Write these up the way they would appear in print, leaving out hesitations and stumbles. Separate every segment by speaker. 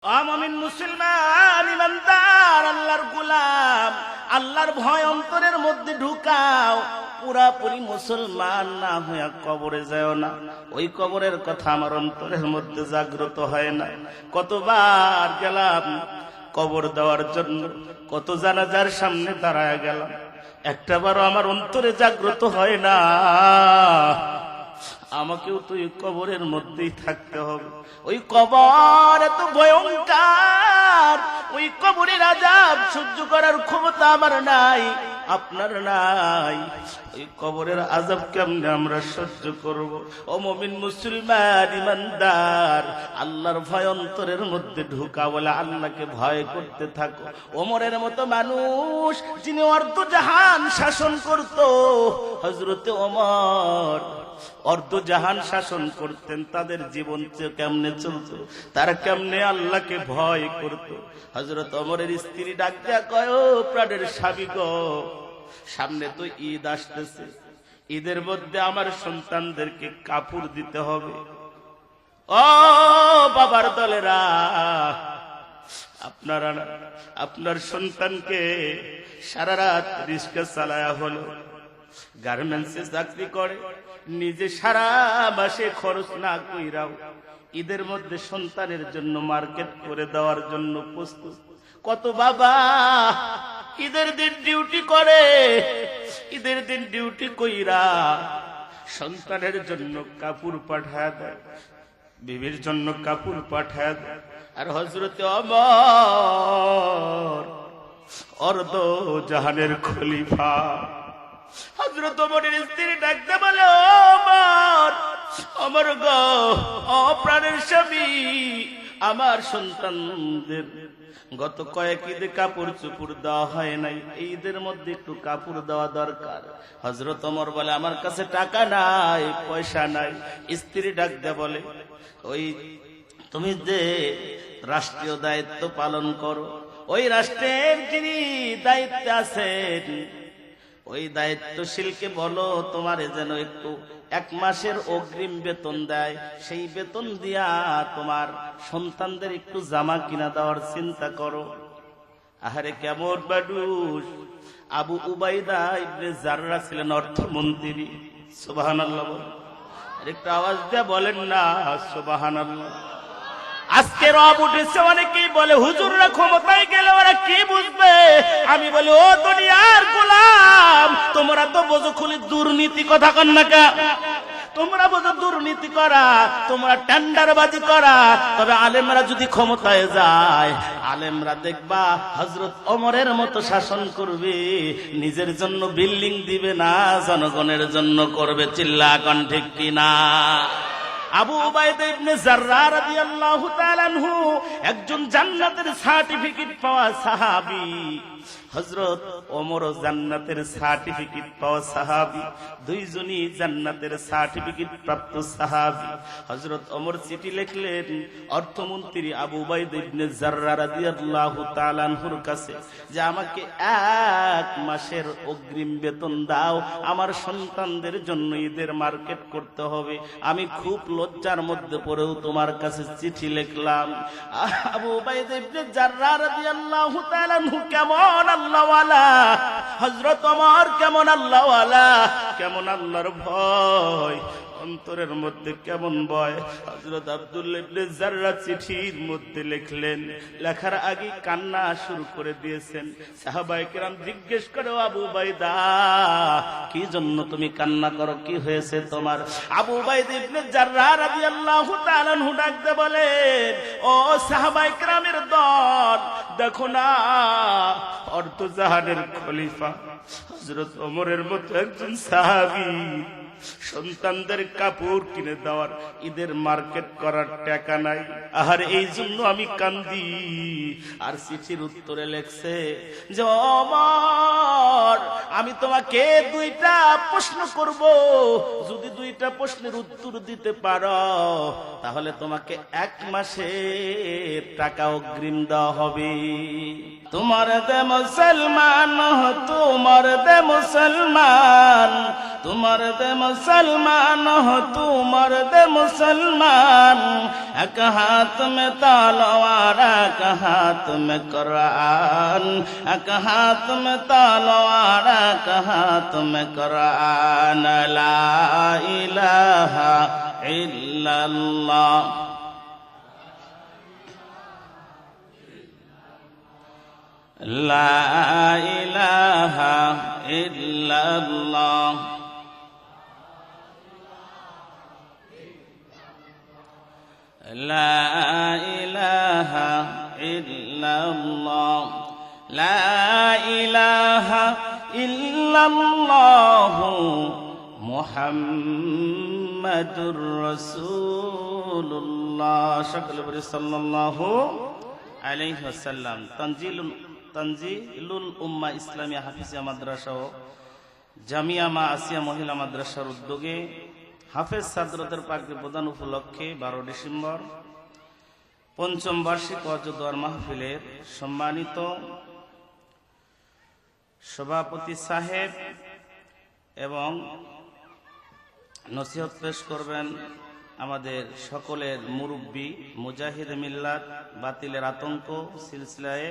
Speaker 1: মুমিন মুসলমান ইমানদার আল্লাহর গোলাম, আল্লাহর ভয় অন্তরের মধ্যে ঢুকাও। পুরাপুরি মুসলমান না হইয়া কবরে যাও না। ওই কবরের কথা আমার অন্তরের মধ্যে জাগ্রত হয় না। কতবার গেলাম কবর দেওয়ার জন্য, কত জানাজার সামনে দাঁড়ায় গেলাম, একটাবারও আমার অন্তরে জাগ্রত হয় না আমাকেও তো ওই কবরের মধ্যেই থাকতে হবে। ওই কবর এত ভয়ঙ্কর, ওই কবরের আযাব সহ্য করার ক্ষমতা আমার নাই, আপনার নাই। ওই কবরের আযাব কেমনে আমরা সহ্য করব? ও মুমিন মুসলমান ইমানদার, আল্লাহর ভয় অন্তরের মধ্যে ঢুকা, বলে আল্লাহকে ভয় করতে থাকো। ওমরের মতো মানুষ, যিনি অর্ধ জাহান শাসন করত, হযরতে ওমর অর্ধ জাহান শাসন করতেন, তাদের জীবন কেমনে চলতো, তারা কেমনে আল্লাহকে ভয় করত। হযরত ওমরের স্ত্রী ডাক দেয়া কয়, ও প্রাণের স্বামী গো, সামনে তো ঈদ আসতেছে, ঈদের মধ্যে আমার সন্তানদেরকে কাপড় দিতে হবে। ও বাবার দলেরা, আপনার সন্তানকে সারা রাত রিক্সা চালায়া হলো, গার্মেন্টসে চাকরি করে, নিজে সারা মাসে খরচ না কইরাও ঈদের মধ্যে সন্তানের জন্য মার্কেট করে দেওয়ার জন্য প্রস্তুত। কত বাবা ঈদের দিন ডিউটি করে, ঈদের দিন ডিউটি কইরা সন্তানের জন্য কাপড় পাঠায় দেয়, বিবির জন্য কাপড় পাঠায় দেয়। আর হযরতে ওমর অর্ধ জাহানের খলিফা, হযরত ওমরের স্ত্রী ডাকতে বলে, ওমর, ওমর গো, ও প্রাণের স্বামী, আমার সন্তানদের গত কয়েক ঈদে কাপড় চোপড় দেওয়া হয় নাই, ঈদের মধ্যে একটু কাপড় দেওয়া দরকার। হযরত ওমর বলে, আমার কাছে টাকা নাই, পয়সা নাই। স্ত্রী ডাকতে বলে, ওই তুমি যে রাষ্ট্রীয় দায়িত্ব পালন করো, ওই রাষ্ট্রের যিনি দায়িত্বে আছেন, ওই দায়িত্বশীলকে বলো তোমারে যেন একটু 1 মাসের অগ্রিম বেতন দেয়, সেই বেতন দিয়া তোমার সন্তানদের একটু জামা কিনা দেওয়ার চিন্তা করো। আহারে কেমন মানুষ! আবু উবাইদা ইবনে জাররা ছিলেন অর্থমন্ত্রী। সুবহানাল্লাহ বলেন, একটু আওয়াজ দিয়ে বলেন না সুবহানাল্লাহ। আজকে রব উঠেছে, অনেকেই বলে হুজুররা ক্ষমতায় গেলে ওরা কি বুঝবে। আমি বলি, ও দুনিয়ার গোলাম, তোমরা তো বোঝো খুলি দুর্নীতি, কথা কন না কে? তোমরা বোঝো দুর্নীতি করা, তোমরা টেন্ডারবাজি করা। তবে আলেমরা যদি ক্ষমতায় যায়, আলেমরা দেখবা হযরত ওমরের মতো শাসন করবে, নিজের জন্য বিল্ডিং দিবে না, জনগণের জন্য করবে। চিল্লা কন ঠিক কিনা? আবু উবাইদা ইবনে জাররা রাদিয়াল্লাহু তাআলা আনহু একজন জান্নাতের সার্টিফিকেট পাওয়া সাহাবী। হযরত ওমরও জান্নাতের সার্টিফিকেট পাওয়া সাহাবী, দুইজনই জান্নাতের সার্টিফিকেট প্রাপ্ত সাহাবী। হযরত ওমর চিঠি লিখলেন অর্থমন্ত্রী আবু উবাইদা ইবনে জাররা রাদিয়াল্লাহু তাআলা আনহুর কাছে, যে আমাকে 1 মাসের অগ্রিম বেতন দাও, আমার সন্তানদের জন্য ঈদের মার্কেট করতে হবে। আমি খুব লজ্জার মধ্যে পড়েও তোমার কাছে চিঠি লিখলাম। আবু উবাইদা ইবনে জাররা রাদিয়াল্লাহু তাআলা আনহু কেমন আল্লাহওয়ালা, হযরত ওমর কেমন আল্লাহওয়ালা, কেমন আল্লাহর ভয় অন্তরের মধ্যে, কেমন ভয়। হযরত আব্দুল্লাহ ইবনে জাররা চিঠির মধ্যে লিখলেন, লেখার আগে কান্না শুরু করে দিয়েছেন। সাহাবায়ে কেরাম জিজ্ঞেস করে, আবু উবাইদা কি জন্য তুমি কান্না করো, কি হয়েছে তোমার? আবু উবাইদা ইবনে জাররা রাদিয়াল্লাহু তাআলা আনহু ডাকতে বলেন, ও সাহাবায়ে কেরামের দল, দেখো না অর্ধ জাহানের খলিফা হযরত ওমরের মতো একজন সাহাবী সন্তানদের কাপড় কিনে দেওয়ার, ঈদের মার্কেট করার টাকা নাই। আর এই জন্য আমি কান্দি। আর চিঠির উত্তরে লেখছে যে, ওমর, আমি তোমাকে 2টা প্রশ্ন করব, যদি 2টা প্রশ্নের উত্তর দিতে পারো তাহলে তোমাকে 1 মাসের টাকা অগ্রিম দেওয়া হবে। তোমার দে মুসলমান, তোমার দে মুসলমান, তোমার দে মুসলমান, তোমার দে মুসলমান। এক হাত में तलवार, एक हाथ में कुरान, एक हाथ में तलवार, एक हाथ में कुरान। ला इलाहा इल्लल्लाह, ला इलाहा इल्लल्लाह, ला इलाहा इल्लल्लाह, ला इलाहा इल्लल्लाह मुहम्मदुर रसूलुल्लाह। সকলে বলি সাল্লাল্লাহু আলাইহি ওয়াসাল্লাম। তানজিলুল উম্মাহ ইসলামিয়া হাফিজিয়া মাদ্রাসা ও জামিয়া মা আসিয়া মহিলা মাদ্রাসার উদ্যোগে হাফেজ ছাত্রদের পাকড়ি প্রদান উপলক্ষে 12 ডিসেম্বর পঞ্চম বার্ষিক ওয়াজ দোয়ার মাহফিলের সম্মানিত সভাপতি সাহেব এবং নসিহত পেশ করবেন আমাদের সকলের মুরব্বী মুজাহিদ মিল্লাত, বাতিলের আতঙ্ক, সিলসিলায়ে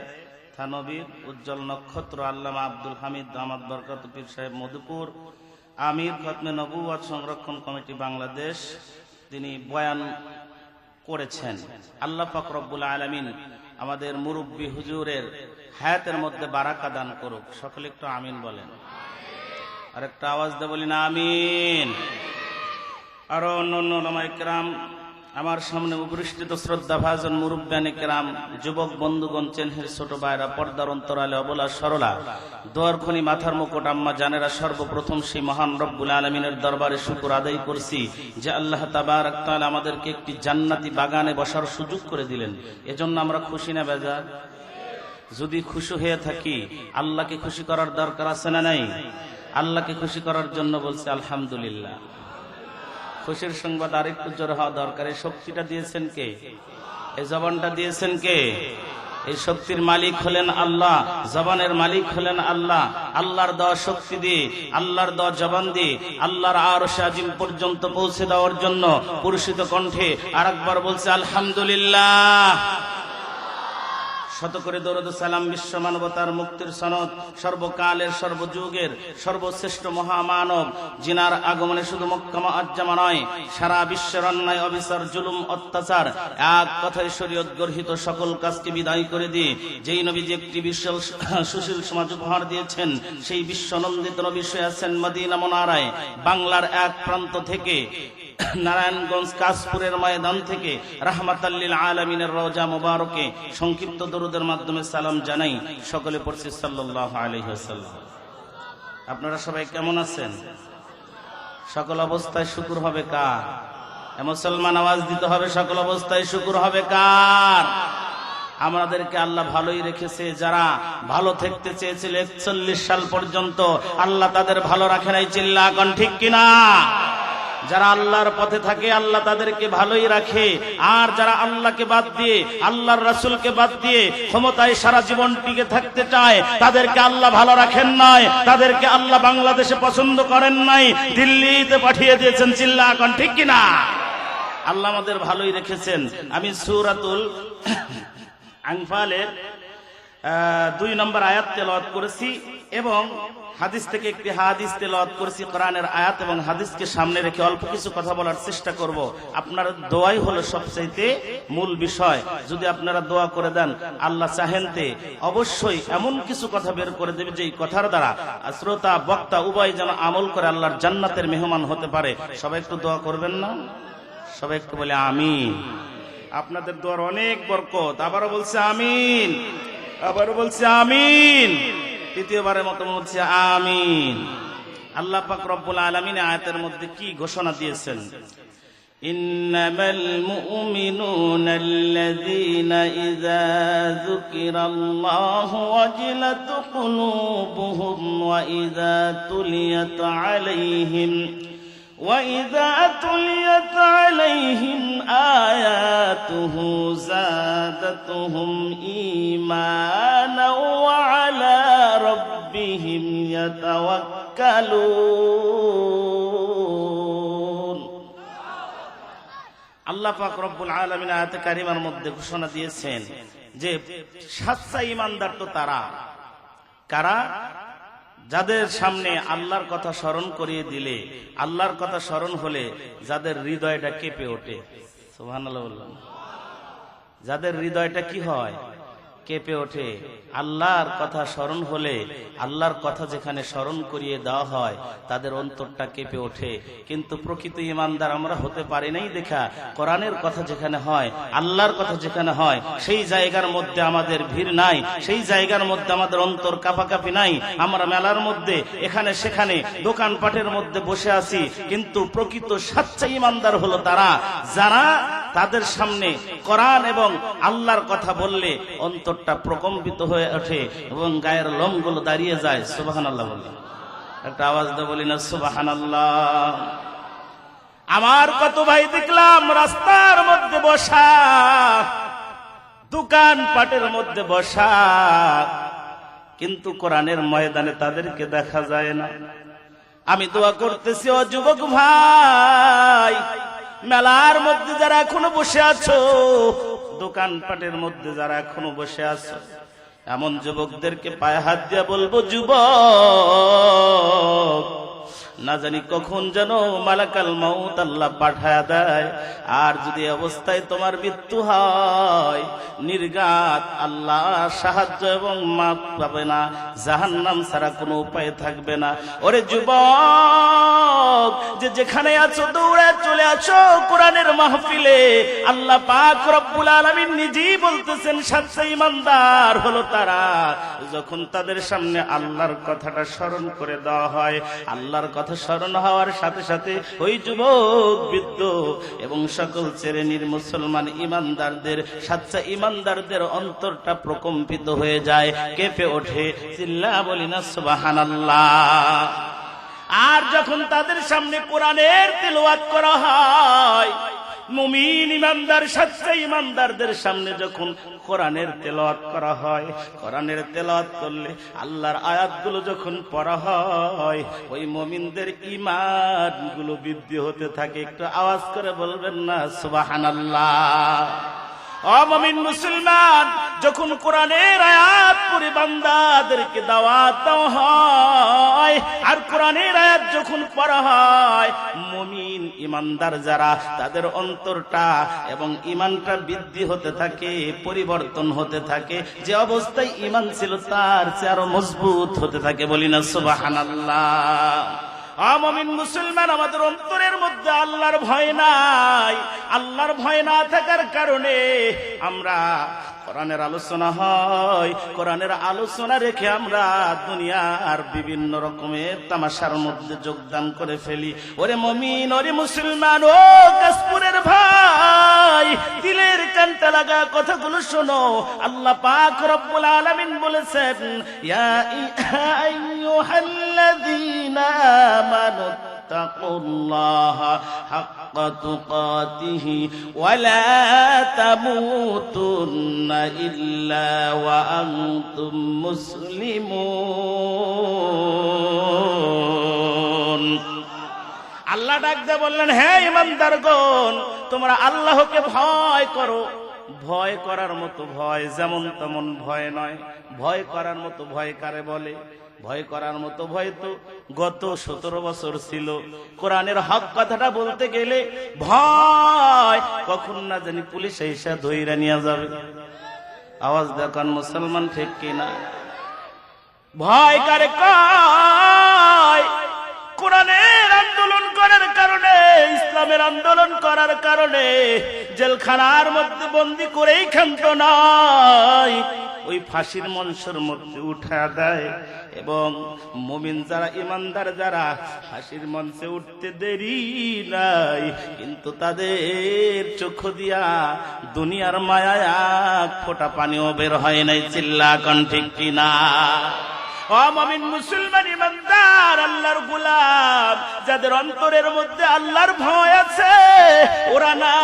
Speaker 1: থানবীর উজ্জ্বল নক্ষত্র আল্লামা আব্দুল হামিদ দামাত বরকত পীর সাহেব মধুপুর, আমির খতমে নবুয়ত সংরক্ষণ কমিটি বাংলাদেশ। তিনি বয়ান করেছেন। আল্লাহ পাক রব্বুল আলামিন আমাদের মুরব্বী হুজুরের হায়াতের মধ্যে বারাকা দান করুক। সকলে একটু আমিন বলেন, আর একটা আওয়াজ দিয়ে বলি না আমিন। আরো অন্যান্য উলামায়ে কেরাম, আমার সামনে উপস্থিত শ্রদ্ধা ভাজন মুরব্বিয়ানে কেরাম, যুবক বন্ধুগণ, চেনহের ছোট ভাইরা, পর্দার অন্তরালে অবলা সরলা, দোয়ার খনি মাথার মুকুট আম্মা জানেরা, সর্বপ্রথম সেই মহান রব্বুল আলামিনের দরবারে শুকর আদায় করছি যে আল্লাহ তাবারক তাআলা আমাদেরকে একটি জান্নাতি বাগানে বসার সুযোগ করে দিলেন। এজন্য আমরা খুশি না বেজার? যদি খুশি হয়ে থাকি, আল্লাহকে খুশি করার দরকার আছে না নাই? আল্লাহকে খুশি করার জন্য বলছি আলহামদুলিল্লাহ। খুশির সংবাদ আরেকটু জোর হওয়া দরকার। এই শক্তিটা দিয়েছেন কে? এই জবানটা দিয়েছেন কে? এই শক্তির মালিক হলেন আল্লাহ, জবানের মালিক হলেন আল্লাহ। আল্লাহর দেওয়া শক্তি দিয়ে, আল্লাহর দেওয়া জবান দিয়ে আল্লাহর আরশে আজিম পর্যন্ত পৌঁছে দেওয়ার জন্য পুরুষিত কণ্ঠে আরেকবার বলছে আলহামদুলিল্লাহ। শত করে দরুদ সালাম বিশ্ব মানবতার মুক্তির সনদ, সর্বকালের সর্বযুগের সর্বশ্রেষ্ঠ মহামানব, জিনার আগমনে শুধু মক্কা মুআজ্জামা নয়, সারা বিশ্বের অন্যায় অবিচার জুলুম অত্যাচার এক কথায় শরীয়ত গর্হিত সকল কাজকে বিদায় করে দিয়ে যেই নবীজি একটি বিশাল সুশীল সমাজ উপহার দিয়েছেন, সেই বিশ্বনন্দিত নবী শুয়ে আছেন মদিনা মুনারায়। বাংলার এক প্রান্ত থেকে, নারায়ণগঞ্জ কাশপুরের ময়দান থেকে রাহমাতাল লিল আলামিনের রওজা মুবারকে সংক্ষিপ্ত দরুদের মাধ্যমে সালাম জানাই। সকলে পড়ছি সাল্লাল্লাহু আলাইহি ওয়াসাল্লাম। আপনারা সবাই কেমন আছেন? সকল অবস্থায় শুকর হবে কার? মুসলমান আওয়াজ দিতে হবে, সকল অবস্থায় শুকর হবে কার? আমাদেরকে আল্লাহ ভালোই রেখেছে। যারা ভালো থাকতে চেয়েছিল 41 সাল পর্যন্ত, আল্লাহ তাদের ভালো রাখে নাই। চিল্লা এখন ঠিক কিনা? যারা আল্লাহর পথে থাকে আল্লাহ তাদেরকে ভালোই রাখে। আর যারা আল্লাহকে বাদ দিয়ে, আল্লাহর রাসূলকে বাদ দিয়ে ক্ষমতায় সারা জীবন টিকে থাকতে চায়, তাদেরকে আল্লাহ ভালো রাখেন নাই। তাদেরকে আল্লাহ বাংলাদেশে পছন্দ করেন নাই, দিল্লিতে পাঠিয়ে দিয়েছেন। চিল্লা এখন ঠিক কিনা? আল্লাহ আমাদের ভালোই রেখেছেন। আমি সূরাতুল আনফালের 2 নম্বর আয়াত তেলাওয়াত করেছি এবং হাদিস থেকে একটি হাদিস তেলাওয়াত করেছি। কোরআনের আয়াত এবং হাদিসকে সামনে রেখে অল্প কিছু কথা বলার চেষ্টা করব। আপনার দোয়াই হলো সবচেয়ে মূল বিষয়। যদি আপনারা দোয়া করে দেন, আল্লাহ চাহেনতে অবশ্যই এমন কিছু কথা বের করে দেবে যে কথার দ্বারা শ্রোতা বক্তা উভয় যেন আমল করে আল্লাহর জান্নাতের মেহমান হতে পারে। সবাই একটু দোয়া করবেন না? সবাই একটু বলে আমিন। আপনাদের দোয়ার অনেক বরকত। আবারও বলছে আমিন, আবারও বলছে আমিন, তৃতীয়বারের মতো বলছে আমিন। আল্লাহ পাক রব্বুল আলামিন আয়াতের মধ্যে কি ঘোষণা দিয়েছেন? ইন্নামাল মুমিনুনা আল্লাযীনা ইযা যুকিরাল্লাহু ওয়াজিলাত কুলুবুহুম ওয়া ইযা তুলিয়াত আলাইহিম وَإِذَا تُلِيَتْ عَلَيْهِمْ آيَاتُهُ زَادَتْهُمْ إِيمَانًا وَعَلَى رَبِّهِمْ يَتَوَكَّلُونَ। আল্লাহ পাক রব্বুল আলামিন আয়াতে কারিমার মধ্যে ঘোষণা দিয়েছেন যে সচ্চা ঈমানদার তো তারা কারা, যাদের সামনে আল্লাহর কথা স্মরণ করিয়ে দিলে, আল্লাহর কথা স্মরণ হলে যাদের হৃদয়টা কেঁপে ওঠে। সুবহানাল্লাহ বললাম। যাদের হৃদয়টা কি হয়? কেঁপে ওঠে। আল্লাহর কথা স্মরণ হলে, আল্লাহর কথা যেখানে স্মরণ করিয়ে দেওয়া হয় তাদের অন্তরটা কেঁপে ওঠে। কিন্তু প্রকৃত ঈমানদার আমরা হতে পারি নাই দেখা কোরআনের কথা যেখানে হয়, আল্লাহর কথা যেখানে হয়, সেই জায়গার মধ্যে আমাদের ভিড় নাই, সেই জায়গার মধ্যে আমাদের অন্তর কাঁপাকাঁপি নাই। আমরা মেলার মধ্যে এখানে সেখানে দোকানপাটের মধ্যে বসে আছি, কিন্তু প্রকৃত সচ্চা ঈমানদার হলো তারা যারা তাদের সামনে কোরআন এবং আল্লাহর কথা বললে অন্তরটা প্রকম্পিত হয়ে ওঠে এবং গায়ের লোমগুলো দাঁড়িয়ে যায়। সুবহানাল্লাহ বললাম। একটা আওয়াজ দিয়ে বলি না সুবহানাল্লাহ। আমার কত ভাই দেখলাম রাস্তার মধ্যে বসা, দোকানপাটের মধ্যে বসা, কিন্তু কোরআনের ময়দানে তাদেরকে দেখা যায় না। আমি দোয়া করতেছি ও যুবক ভাই, মেলার মধ্যে যারা এখনো বসে আছো, দোকানপাটের মধ্যে যারা এখনো বসে আছো, এমন যুবকদেরকে পায়ে হাত দিয়ে বলবো, যুবক না জানি কখন যেন মালাকাল মাউত আল্লাহ পাঠায়া দেয়, আর যদি অবস্থায় তোমার মৃত্যু হয়, নির্ঘাত আল্লাহ সাহায্য এবং মাফ পাবে না, জাহান্নাম ছাড়া কোনো উপায় থাকবে না। ওরে যুবক, যে যেখানে আছো দৌড়ে চলে আসো কোরআনের মাহফিলে। আল্লাহ পাক রব্বুল আলামিন নিজেই বলতেছেন সচ্চা ঈমানদার হলো তারা যখন তাদের সামনে আল্লাহর কথাটা স্মরণ করে দেওয়া হয়, আল্লাহর কথা স্মরণ হওয়ার সাথে সাথে ওই যুবক, বৃদ্ধ এবং সকল শ্রেণীর মুসলমান ঈমানদারদের, সচ্চা ঈমানদারদের অন্তরটা প্রকম্পিত হয়ে যায়, কেঁপে ওঠে। চিল্লা বলি না সুবহানাল্লাহ। আর যখন তাদের সামনে কোরআনের তিলাওয়াত করা হয়, মুমিন ঈমানদার সচ্চা ঈমানদারদের সামনে যখন কোরআনের তেলাওয়াত করা হয়, কোরআনের তেলাওয়াত করলে আল্লাহর আয়াতগুলো যখন পড়া হয়, ওই মুমিনদের ঈমানগুলো বৃদ্ধি হতে থাকে। একটু আওয়াজ করে বলবেন না সুবহানাল্লাহ। ও মুমিন মুসলমান, যখন কোরআনের আয়াত পড়ে বান্দাদেরকে দাওয়াত দেওয়া হয়, আর কোরআনের আয়াত যখন পড়া হয়, মুমিন ঈমানদার যারা, তাদের অন্তরটা এবং ঈমানটা বৃদ্ধি হতে থাকে, পরিবর্তন হতে থাকে। যে অবস্থায় ঈমান ছিল তার চেয়ে আরো মজবুত হতে থাকে। বলি না সুবহানাল্লাহ। মুমিন মুসলমান, আমাদের অন্তরের মধ্যে আল্লাহর ভয় নাই। আল্লাহর ভয় না থাকার কারণে আমরা কোরআনের আলোচনা হয়, কোরআনের আলোচনা রেখে আমরা দুনিয়ার বিভিন্ন রকমের তামাশার মধ্যে যোগদান করে ফেলি। ওরে মুমিন, ওরে মুসলমান, ও কাশপুরের ভাই, দিলের কানটা লাগা কথাগুলো শোনো। আল্লাহ পাক রব্বুল আলামিন বলেছেন, ইয়া আইয়ুহাল্লাযীনা আমানু তাকুল্লাহা হাক্কা তুকাতিহি ওয়া লা তামুতুন্না ইল্লা ওয়া আনতুম মুসলিমুন। আল্লাহ ডাক দিয়ে বললেন, হে ঈমানদারগণ, তোমরা আল্লাহকে ভয় করো। ভয় করার মতো ভয় যেমন তেমন ভয় নয়। ভয় করার মতো ভয় কারে বলে? ভয় করার মতো ভয় তো গত 17 বছর ছিল। কোরআনের হক কথাটা বলতে গেলে ভয় কখন না জানি পুলিশ এসে ধইরা নিয়ে যাবে। আওয়াজ দেখান মুসলমান, ঠিক কিনা? ভয় কারে কয়? কোরআনের আন্দোলন করার কারণে, ইসলামের আন্দোলন করার কারণে জেলখানার মধ্যে বন্দি করেই ক্ষান্ত নয়, ওই ফাঁসির মঞ্চের মধ্যে উঠা দেয়। এবং মুমিন যারা, ঈমানদার যারা, ফাঁসির মঞ্চে উঠতে দেরি নাই, কিন্তু তাদের চোখ দিয়া দুনিয়ার মায়া এক ফোঁটা পানিও বের হয় নাই। চিল্লা কোন ঠিক কিনা? ও মুমিন মুসলমান ইমানদার আল্লাহর গোলাম, যাদের অন্তরের মধ্যে আল্লাহর ভয় আছে, ওরা না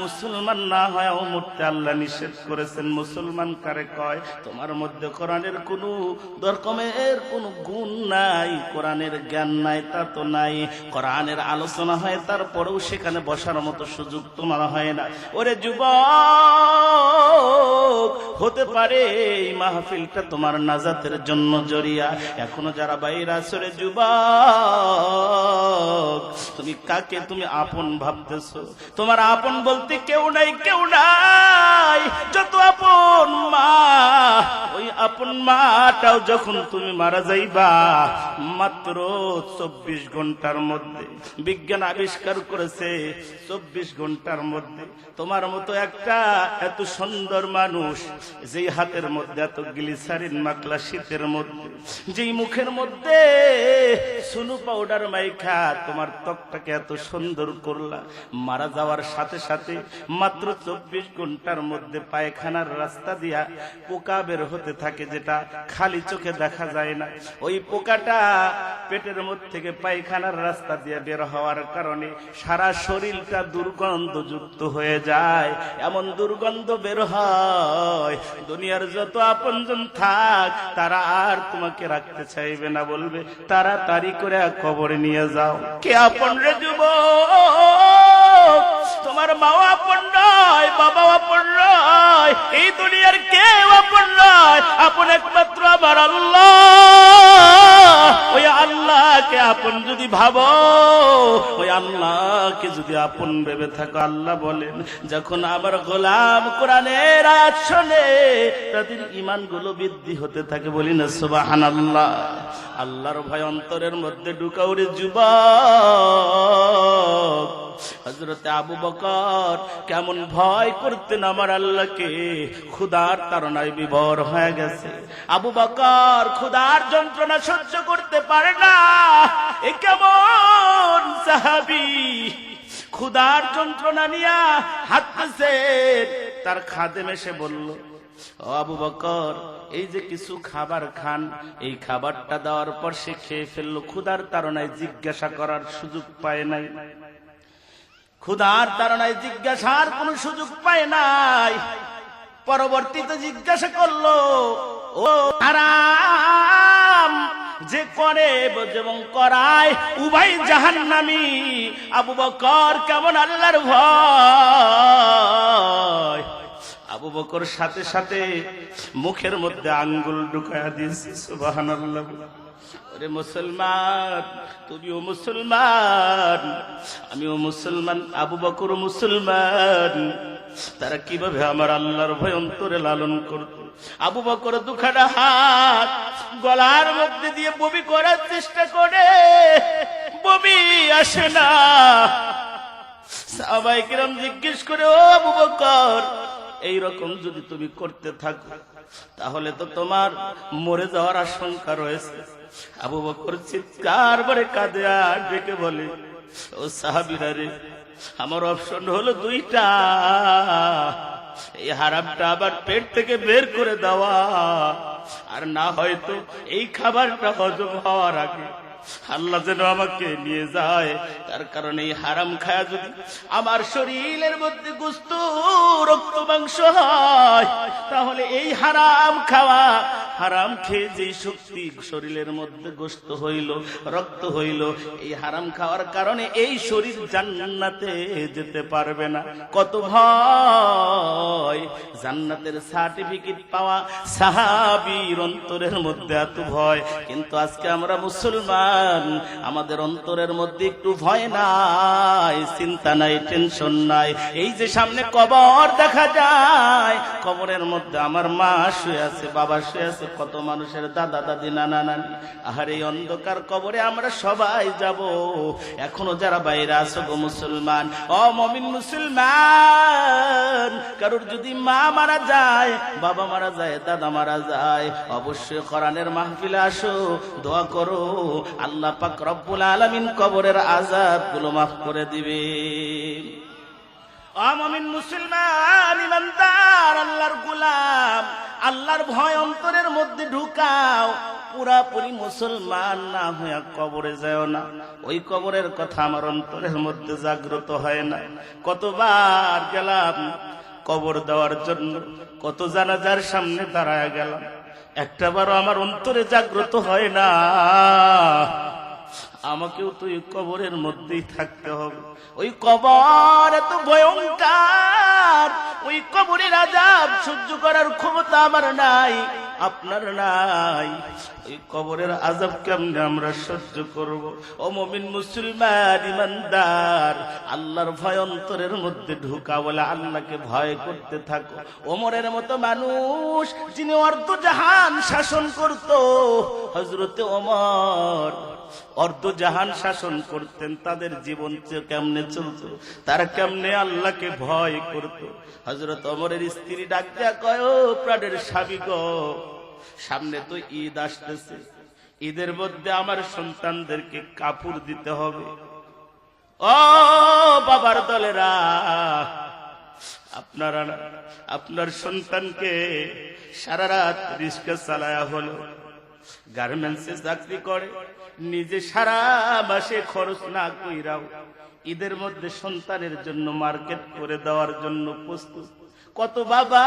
Speaker 1: মুসলমান না হয় মরতে আল্লাহ নিষেধ করেছেন। মুসলমান কারে কয়? তোমার মধ্যে কোরআনের কোনো রকমের কোনো গুণ নাই, কোরআনের জ্ঞান নাই, তা তো নাই। কোরআনের আলোচনা হয়, তারপরেও সেখানে বসার মতো সুযোগ তোমার হয় না। ওরে যুবক, হতে পারে এই মাহফিলটা তোমার নাজাতের জন্য জরিয়া। এখনো যারা বাইরে আছো রে যুবক, তুমি কাকে তুমি আপন ভাবতেছো? তোমার আপন বলতে কেউ নাই, কেউ নাই। যত আপন মা, ওই আপন মাটাও যখন তুমি মারা যাইবা, মাত্র 24 ঘন্টার মধ্যে বিজ্ঞান আবিষ্কার করেছে, 24 ঘন্টার মধ্যে তোমার মতো একটা এত সুন্দর মানুষ, যেই হাতের মধ্যে এত গ্লিসারিন মাখলা শীতের মধ্যে, যেই মুখের মধ্যে সুনু পাউডার মাইখা তোমার ত্বকটাকে এত সুন্দর করলা, মারা যাওয়ার সাথে সাথে মাত্র 24 ঘন্টার মধ্যে পায়খানার রাস্তা দিয়া পোকা বের হতে থাকে, যেটা খালি চোখে দেখা যায় না। ওই পোকাটা পেটের মধ্যে থেকে পায়খানার রাস্তা দিয়ে বের হওয়ার কারণে সারা শরীরটা দুর্গন্ধযুক্ত হয়ে যায়। এমন দুর্গন্ধ বের হয়, দুনিয়ার যত আপনজন থাক তারা আর তোমাকে রাখতে চাইবে না, বলবে তাড়াতাড়ি করে কবরে নিয়ে যাও। কে আপন রে যুবক? তোমার মাও আপন নয়, বাবাও আপন নয়, এই দুনিয়ার কেউ আপন নয়। আপন একমাত্র আমার আল্লাহ। ওই আল্লাহকে আপন যদি ভাবো, ওই আল্লাহকে যদি আপন ভেবে থাকো, আল্লাহ বলেন যখন আমার গোলাম কোরআনের আয়াত শোনে তাদের ঈমান গুলো বৃদ্ধি হতে থাকে। বলি না সুবহানাল্লাহ। আল্লাহর ভয় অন্তরের মধ্যে ঢুকাও রে যুবক। হযরতে আবু বকর কেমন ভয় করতেন আমার আল্লাহকে, ক্ষুধার তাড়নায় বিভোর হয়ে গেছে। আবু বকর ক্ষুধার যন্ত্রণা সহ্য করতে পারে না। এ কেমন সাহাবী, ক্ষুধার যন্ত্রণা নিয়ে হাঁটতেছে। তার খাদেম এসে বলল, ও আবু বকর, এই যে কিছু খাবার খান, এই খাবারটা দেওয়ার পর সে খেয়ে ফেললো। ক্ষুধার তাড়নায় জিজ্ঞাসা করার সুযোগ পায় নাই, ক্ষুধার তাড়নায় জিজ্ঞাসার কোন সুযোগ পায় নাই। পরবর্তীতে জিজ্ঞাসা করলো, ও হারাম যে করে এবং করায় উভয় জাহান্নামী, আবু বকর কেমন আল্লাহর ভয়। আবু বকর সাথে সাথে মুখের মধ্যে আঙ্গুল ঢুকায়া দিয়েছে। সুবহানাল্লাহ। ওরে মুসলমান, তুমিও মুসলমান, আমিও মুসলমান, আবু বকর মুসলমান। তারা কিভাবে আমার আল্লাহর ভয় অন্তরে লালন করত। আবু বকর দুখানা হাত গলার মধ্যে দিয়ে বমি করার চেষ্টা করে, বমি আসে না। সাহাবায়ে কিরাম জিজ্ঞেস করে, ও আবু বকর, এইরকম যদি তুমি করতে থাকো তাহলে তো তোমার মরে যাওয়ার আশঙ্কা রয়েছে। আবু বকর চিৎকার করে কাঁদে আর ডেকে বলে, ও সাহাবীরা রে, আমার অপশন হলো দুইটা। এই হারামটা আবার পেট থেকে বের করে দেওয়া, আর না হয়তো এই খাবারটা হজম হওয়ার আগে আল্লাহ যেন আমাকে নিয়ে যায়। তার কারণে এই হারাম খায়া যদি আমার শরীরের মধ্যে গোশত রক্ত মাংস হয়, তাহলে এই হারাম খাওয়া, হারাম খেয়ে যে শক্তি শরীরের মধ্যে গোশত হইল, রক্ত হইল, এই হারাম খাওয়ার কারণে এই শরীর জান্নাতে যেতে পারবে না। কত ভয়! জান্নাতের সার্টিফিকেট পাওয়া সাহাবীর অন্তরের মধ্যে এত ভয়। কিন্তু আজকে আমরা মুসলমান, আমাদের অন্তরের মধ্যে একটু ভয় নাই, চিন্তা নাই, টেনশন নাই। এই যে সামনে কবর দেখা যায়, কবরের মধ্যে আমার মা শুয়ে আছে, বাবা শুয়ে আছে, কত মানুষের দাদা দাদি, নানা নানি। আর এই অন্ধকার কবরে আমরা সবাই যাব। এখনো যারা বাইরে আছো গো মুসলমান, ও মুমিন মুসলমান, কারোর যদি মা মারা যায়, বাবা মারা যায়, দাদা মারা যায়, অবশ্যই কোরআনের মাহফিলে আসো, দোয়া করো, আল্লাহ পাক রব্বুল আলামিন কবরের আযাব গুলো মাফ করে দিবে। ও মুমিন মুসলমান ইমানদার আল্লাহর গোলাম, আল্লাহর ভয় অন্তরের মধ্যে ঢুকাও, পুরাপুরি মুসলমান না হয়ে কবরে যাও না। ওই কবরের কথা আমার অন্তরের মধ্যে জাগ্রত হয় না। কতবার গেলাম কবর দেওয়ার জন্য, কত জানাজার সামনে দাঁড়ায় গেলাম, একটাবারও আমার অন্তরে জাগ্রত হয় না আমাকেও তো ওই কবরের মধ্যেই থাকতে হবে। ওই কবর এত ভয়ঙ্কর, ওই কবরের আযাব সহ্য করার ক্ষমতা আমার নাই, আপনার নাই। ওই কবরের আযাব কেমনে আমরা সহ্য করব? ও মুমিন মুসলমান ইমানদার, আল্লাহর ভয় অন্তরের মধ্যে ঢুকা, বলে আল্লাহকে ভয় করতে থাকো। ওমরের মতো মানুষ, যিনি অর্ধজাহান শাসন করত, হযরতে ওমর অর্ধজাহান শাসন করতেন, তাদের জীবন কেমনে চলতো, তারা কেমনে আল্লাহকে ভয় করত। হযরত ওমরের স্ত্রী ডাক দেয়া কয়, ও প্রাণের স্বামী গো, সামনে তো ঈদ আসতেছে, ঈদের মধ্যে আমার সন্তানদেরকে কাপড় দিতে হবে। ও বাবার দলেরা, আপনারা আপনার সন্তানকে সারা রাত রিস্কা চালায়া হলো, গার্মেন্টসে চাকরি করে, নিজে সারা মাসে খরচ না কইরাও ঈদের মধ্যে সন্তানের জন্য মার্কেট করে দেওয়ার জন্য প্রস্তুত। কত বাবা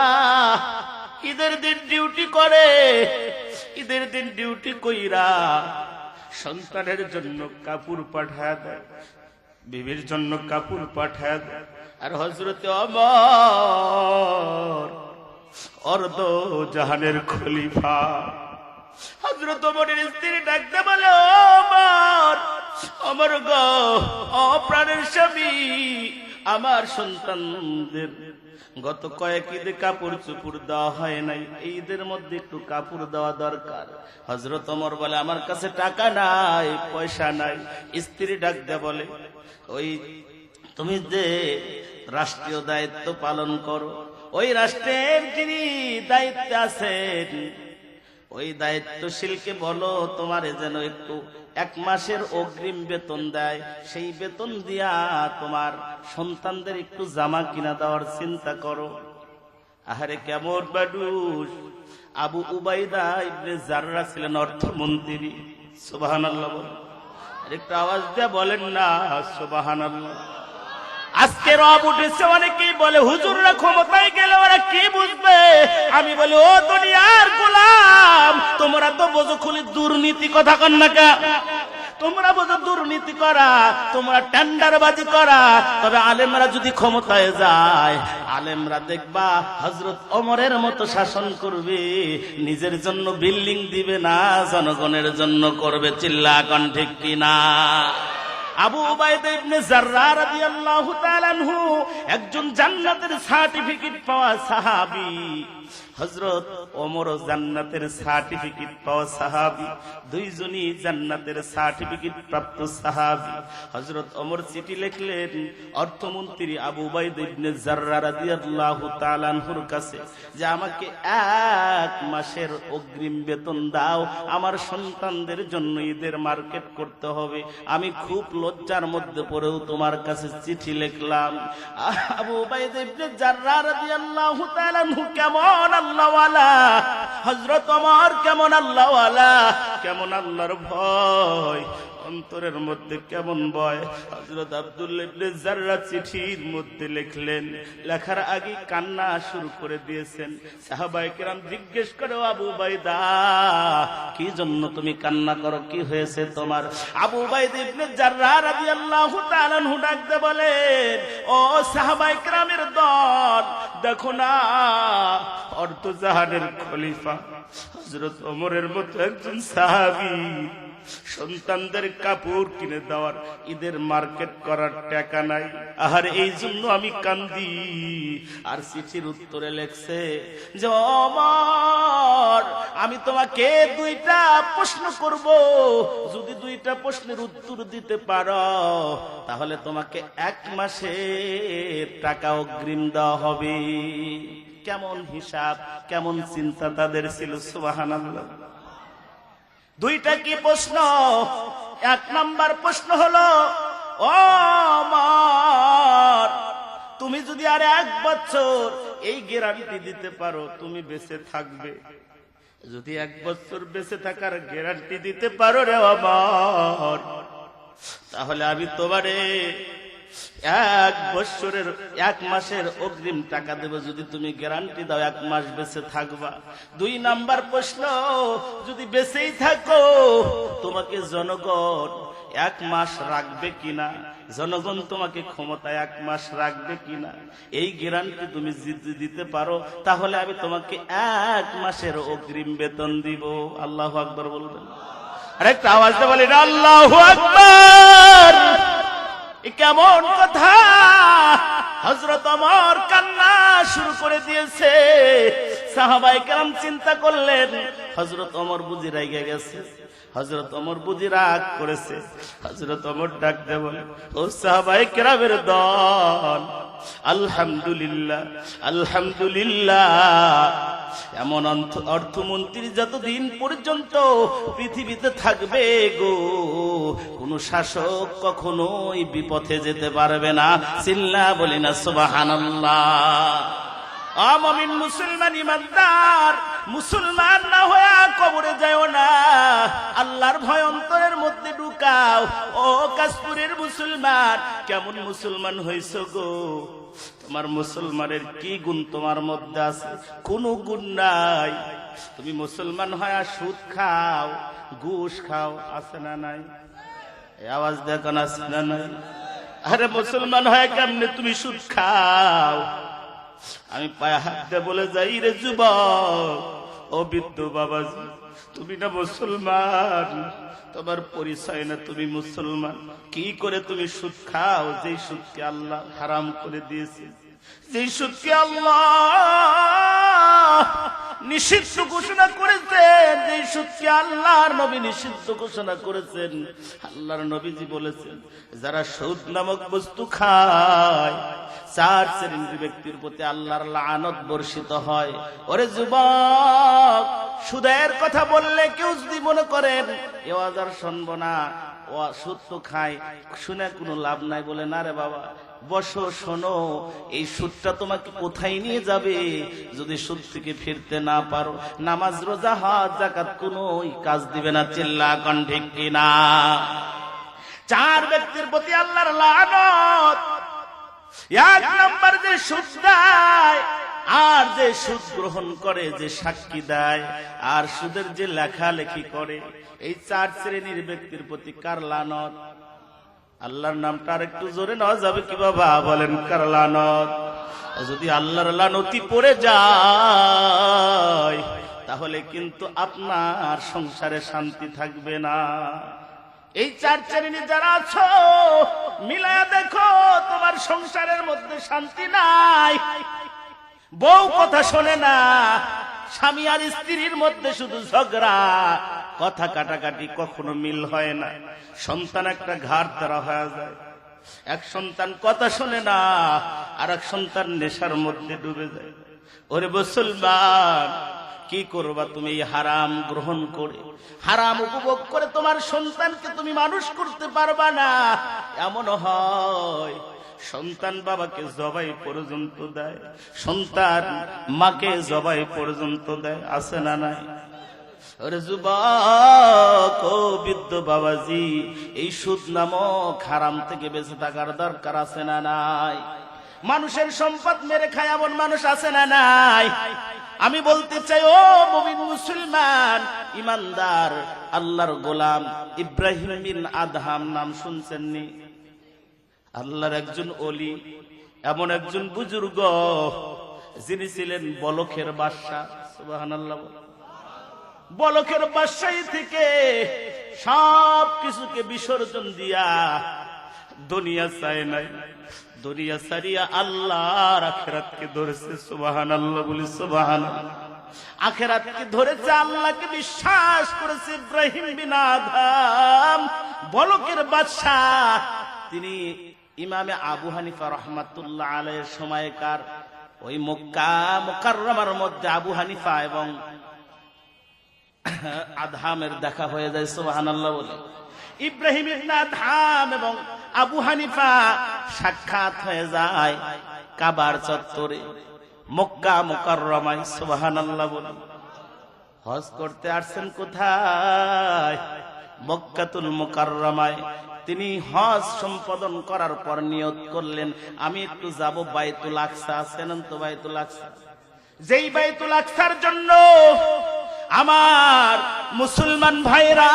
Speaker 1: ঈদের দিন ডিউটি করে, ঈদের দিন ডিউটি কইরা সন্তানের জন্য কাপড় পাঠায় দেয়, বিবির জন্য কাপড় পাঠায় দেয়। আর হযরতে ওমর অর্ধ জাহানের খলিফা, হযরত ওমরের স্ত্রী ডাকতে বলে, ওমর, আমার গো, অপ্রাণের স্বামী, আমার সন্তানদের গত কয়েক ঈদে কাপড় চোপড় দেওয়া হয় নাই, এই ঈদের মধ্যে একটু কাপড় দেওয়া দরকার। হযরত ওমর বলে, আমার কাছে টাকা নাই, পয়সা নাই। স্ত্রী ডাকতে বলে, ওই তুমি যে রাষ্ট্রীয় দায়িত্ব পালন করো, ওই রাষ্ট্রের যিনি দায়িত্বে আছেন, ওই দায়িত্বশীলকে বলো তোমারে যেন একটু 1 মাসের অগ্রিম বেতন দেয়, সেই বেতন দিয়া তোমার সন্তানদের একটু জামা কিনা দেওয়ার চিন্তা করো। আহারে কেমন মানুষ! আবু উবাইদা ইবনে জাররা ছিলেন অর্থমন্ত্রী। সুবহানাল্লাহ বলেন, একটু আওয়াজ দিয়ে বলেন না সুবহানাল্লাহ। আজকে রব উঠেছে, অনেকেই বলে হুজুররা ক্ষমতায় গেলে ওরা কি বুঝবে। আমি বলি, ও দুনিয়ার গোলাম, তোমরা তো বোঝো খুলি দুর্নীতি, কথা কন না কা, তোমরা বোঝো দুর্নীতি করা, তোমরা টেন্ডারবাজি করা। তবে আলেমরা যদি ক্ষমতায় যায়, আলেমরা দেখবা হযরত ওমরের মতো শাসন করবে, নিজের জন্য বিল্ডিং দিবে না, জনগণের জন্য করবে। চিল্লা কন ঠিক কিনা? আবু উবাইদা ইবনে জাররা রাদিয়াল্লাহু তাআলা আনহু একজন জান্নাতের সার্টিফিকেট পাওয়া সাহাবী। হযরত ওমরও জান্নাতের সার্টিফিকেট পাওয়া সাহাবী, দুইজনই জান্নাতের সার্টিফিকেট প্রাপ্ত সাহাবী। হযরত ওমর চিঠি লিখলেন অর্থমন্ত্রী আবু উবাইদা ইবনে জাররা রাদিয়াল্লাহু তাআলা আনহুর কাছে, যে আমাকে 1 মাসের অগ্রিম বেতন দাও, আমার সন্তানদের জন্য ঈদের মার্কেট করতে হবে। আমি খুব লজ্জার মধ্যে পড়েও তোমার কাছে চিঠি লিখলাম। আবু উবাইদা ইবনে জাররা রাদিয়াল্লাহু তাআলা আনহু কেমন আল্লাহওয়ালা, হযরত ওমর কেমন আল্লাহওয়ালা, কেমন আল্লাহর ভয় অন্তরের মধ্যে, কেমন ভয়। হযরত আব্দুল্লাহ ইবনে জাররা চিঠির মধ্যে লিখলেন, লেখার আগে কান্না শুরু করে দিয়েছেন। সাহাবায়ে কেরাম জিজ্ঞেস করে, আবু উবাইদা কি জন্য তুমি কান্না করো, কি হয়েছে তোমার? আবু উবাইদা ইবনে জাররা রাদিয়াল্লাহু তাআলা আনহু ডাকতে বলেন, ও সাহাবায়ে কেরামের দল, দেখো না অর্ধজাহানের খলিফা হযরত ওমরের মতো একজন সাহাবী সন্তানদের কাপড় কিনে দেওয়ার, ঈদের মার্কেট করার টাকা নাই। আর এই জন্য আমি কান্দি। আর চিঠির উত্তরে লেখছে যে, ওমর, আমি তোমাকে 2টা প্রশ্ন করব, যদি 2টা প্রশ্নের উত্তর দিতে পারো তাহলে তোমাকে 1 মাসের টাকা অগ্রিম দেওয়া হবে। কেমন হিসাব, কেমন চিন্তা তাদের ছিল! সুবহানাল্লাহ। 2টা কি প্রশ্ন? 1 নাম্বার প্রশ্ন হলো, ও ওমর, তুমি যদি আর 1 বছর এই গ্যারান্টি দিতে পারো তুমি বেঁচে থাকবে, যদি 1 বছর বেঁচে থাকার গ্যারান্টি দিতে পারো রে আমার, তাহলে আমি তোমারে 1 বছরের 1 মাসের অগ্রিম টাকা দেব, যদি তুমি গ্যারান্টি দাও 1 মাস বেঁচে থাকবা। 2 নাম্বার প্রশ্ন, যদি বেঁচেই থাকো তোমাকে জনগণ 1 মাস রাখবে কিনা, জনগণ তোমাকে ক্ষমতায় 1 মাস রাখবে কিনা, এই গ্যারান্টি তুমি যদি দিতে পারো তাহলে আমি তোমাকে 1 মাসের অগ্রিম বেতন দিব। আল্লাহু আকবার বলবেন, আরেকটা আওয়াজ দিয়ে বলেন আল্লাহু আকবার। কেমন কথা! হযরত ওমর কান্না শুরু করে দিয়েছে। সাহাবায়ে কেরাম চিন্তা করলেন হযরত ওমর বুঝি রাগে গেছে, হযরত ওমর বুঝি রাগ করেছে। হযরত ওমর ডাক দিয়ে বলে, ও সাহাবায়ে কেরামের দল, আলহামদুলিল্লাহ আলহামদুলিল্লাহ, এমন অর্থমন্ত্রী যতদিন পর্যন্ত পৃথিবীতে থাকবে গো, কোন শাসক কখনোই বিপথে যেতে পারবে না। চিল্লা বলি না সুবহানাল্লাহ। মুমিন মুসলমান ইমানদার, মুসলমান না হয়ে কবরে যাও না, আল্লাহর ভয় অন্তরের মধ্যে ঢুকাও। ও কাশপুরের মুসলমান, কেমন মুসলমান হইছো গো? তোমার মুসলমানের কি গুণ তোমার মধ্যে আছে? কোনো গুণ নাই। তুমি মুসলমান হয়ে সুদ খাও, ঘুষ খাও, আছে না নাই? আওয়াজ দেখো না, আছে না নাই? আরে মুসলমান হয়ে কেমনে তুমি সুদ খাও? আমি পায়ে হাত দিয়ে বলে যাই রে যুবক, ও বৃদ্ধ বাবাজি, তুমি না মুসলমান, তোমার পরিচয় না তুমি মুসলমান। কি করে তুমি সুদ খাও, যে সুদকে আল্লাহ হারাম করে দিয়েছে, যে সুদকে আল্লাহ নিষিদ্ধ ঘোষণা করেছেন, যে সুদকে আল্লাহর নবী নিষিদ্ধ ঘোষণা করেছেন। আল্লাহর নবীজি বলেছেন, যারা সুদ নামক বস্তু খায় 4 শ্রেণীর ব্যক্তির প্রতি আল্লাহর লানত বর্ষিত হয়। ওরে যুবক, সুদের কথা বললে কেউ যদি মনে করেন এ আজার শুনবো না, ও সুদ তো খায়, শুনে কোনো লাভ নাই, বলে না রে বাবা, বসো শোনো, এই সুদটা তোমাকে কোথায় নিয়ে যাবে যদি সুদ থেকে ফিরতে না পারো? নামাজ রোজা হজ যাকাত কোনো কাজ দিবে না। চিল্লা কোন ঠিক কিনা? 4 ব্যক্তির প্রতি আল্লাহর লানত। 1 নাম্বার যে সুদ দেয়, আর যে সুদ গ্রহণ করে, যে সাক্ষী দেয়, আর সুদের যে লেখালেখি করে, এই 4 শ্রেণীর ব্যক্তির প্রতি কার লানত? আল্লাহর নামটা আর একটু জোরে নেওয়া যাবে কি বাবা? বলেন কার লানত? যদি আল্লাহর লানতি পড়ে যায় তাহলে কিন্তু আপনার সংসারে শান্তি থাকবে না। এই 4 শ্রেণী যারা আছো, মিলায়া দেখো, তোমার সংসারের মধ্যে শান্তি নাই। বউ কথা শোনে না, স্বামী আর স্ত্রীর মধ্যে শুধু ঝগড়া, কথা কাটাকাটি, কখনো মিল হয় না। সন্তান একটা ঘাড় ধরা হয়ে যায়। এক সন্তান কথা শোনে না, আর এক সন্তান নেশার মধ্যে ডুবে যায়। ওরে মুসলমান, কি করবা তুমি? এই হারাম গ্রহণ করে, হারাম উপভোগ করে তোমার সন্তানকে তুমি মানুষ করতে পারবা না। এমন হয় সন্তান বাবাকে জবাই পর্যন্ত দেয়, সন্তান মাকে জবাই পর্যন্ত দেয়, আছে না নাই? ওরে যুবক, ও বৃদ্ধ বাবাজি, এই সুদ নামক হারাম থেকে বেঁচে থাকার দরকার আছে না নাই? মানুষের সম্পদ মেরে খায় এমন মানুষ আছে না নাই? আমি বলতে চাই, ও মুমিন মুসলমান ইমানদার, আল্লাহর গোলাম ইব্রাহিম বিন আদহাম নাম শুনছেননি? আল্লাহর একজন ওলি, এমন একজন বুজুর্গ যিনি ছিলেন বলখের বাদশা। সুবহানাল্লাহ। বলখের বাদশাহী থেকে সব কিছুকে বিসর্জন দিয়া দুনিয়া চায় নাই, দুনিয়া ছাড়িয়া আল্লাহর আখিরাতকে ধরেছে। সুবহানাল্লাহ বলি সুবহানাল্লাহ। আখিরাতকে ধরেছে, আল্লাহকে বিশ্বাস করেছে। ইব্রাহিম বিন আদহাম বলখের বাদশা, তিনি ইমামে আবু হানিফা রাহমাতুল্লাহ আলাইহির সময়কার ওই মক্কা মুকাররমার মধ্যে আবু হানিফা এবং আদহামের দেখা হয়ে যায়। সুবহানাল্লাহ বলে। ইব্রাহিম ইবনে আদহাম এবং আবু হানিফা সাক্ষাৎ হয়ে যায় কাবার চত্বরে। মক্কা মুকাররমায়, সুবহানাল্লাহ বলুন। হজ করতে আসছেন কোথায়? মক্কাতুল মুকাররমায়। তিনি হজ সম্পাদন করার পর নিয়ত করলেন, আমি একটু যাব বাইতুল আকসা। চেনেন তো বাইতুল আকসা? যেই বাইতুল আকসার জন্য আমার মুসলমান ভাইরা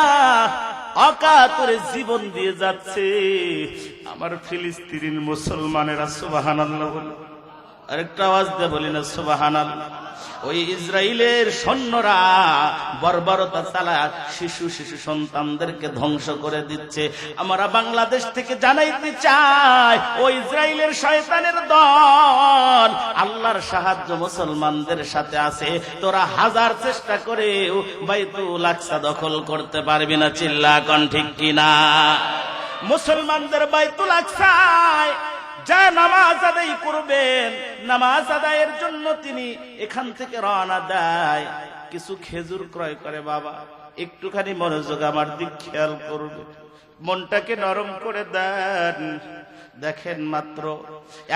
Speaker 1: অকাতরে জীবন দিয়ে যাচ্ছে, আমার ফিলিস্তিনের মুসলমানেরা, সুবহানাল্লাহ বলুন। আরেকটা আওয়াজ দিয়ে বলি না সুবহানাল্লাহ। ওই ইসরায়েলের সৈন্যরা বর্বরতা চালায় শিশু সন্তানদেরকে ধ্বংস করে দিচ্ছে। আমরা বাংলাদেশ থেকে জানাইতে চাই, ওই ইসরায়েলের শয়তানের দল আল্লাহর সাহায্য মুসলমানদের সাথে আছে। তোরা হাজার চেষ্টা করেও বাইতুল আকসা দখল করতে পারবি না। চিল্লা কোন ঠিক কিনা? মুসলমানদের বাইতুল আকসায় যা নামাজ আদায় করবেন, নামাজ আদায়ের জন্য তিনি এখান থেকে রওনা দেয়। কিছু খেজুর ক্রয় করে। বাবা একটুখানি মনোযোগ আমার দিক খেয়াল করবে, মনটাকে নরম করে দেন। দেখেন মাত্র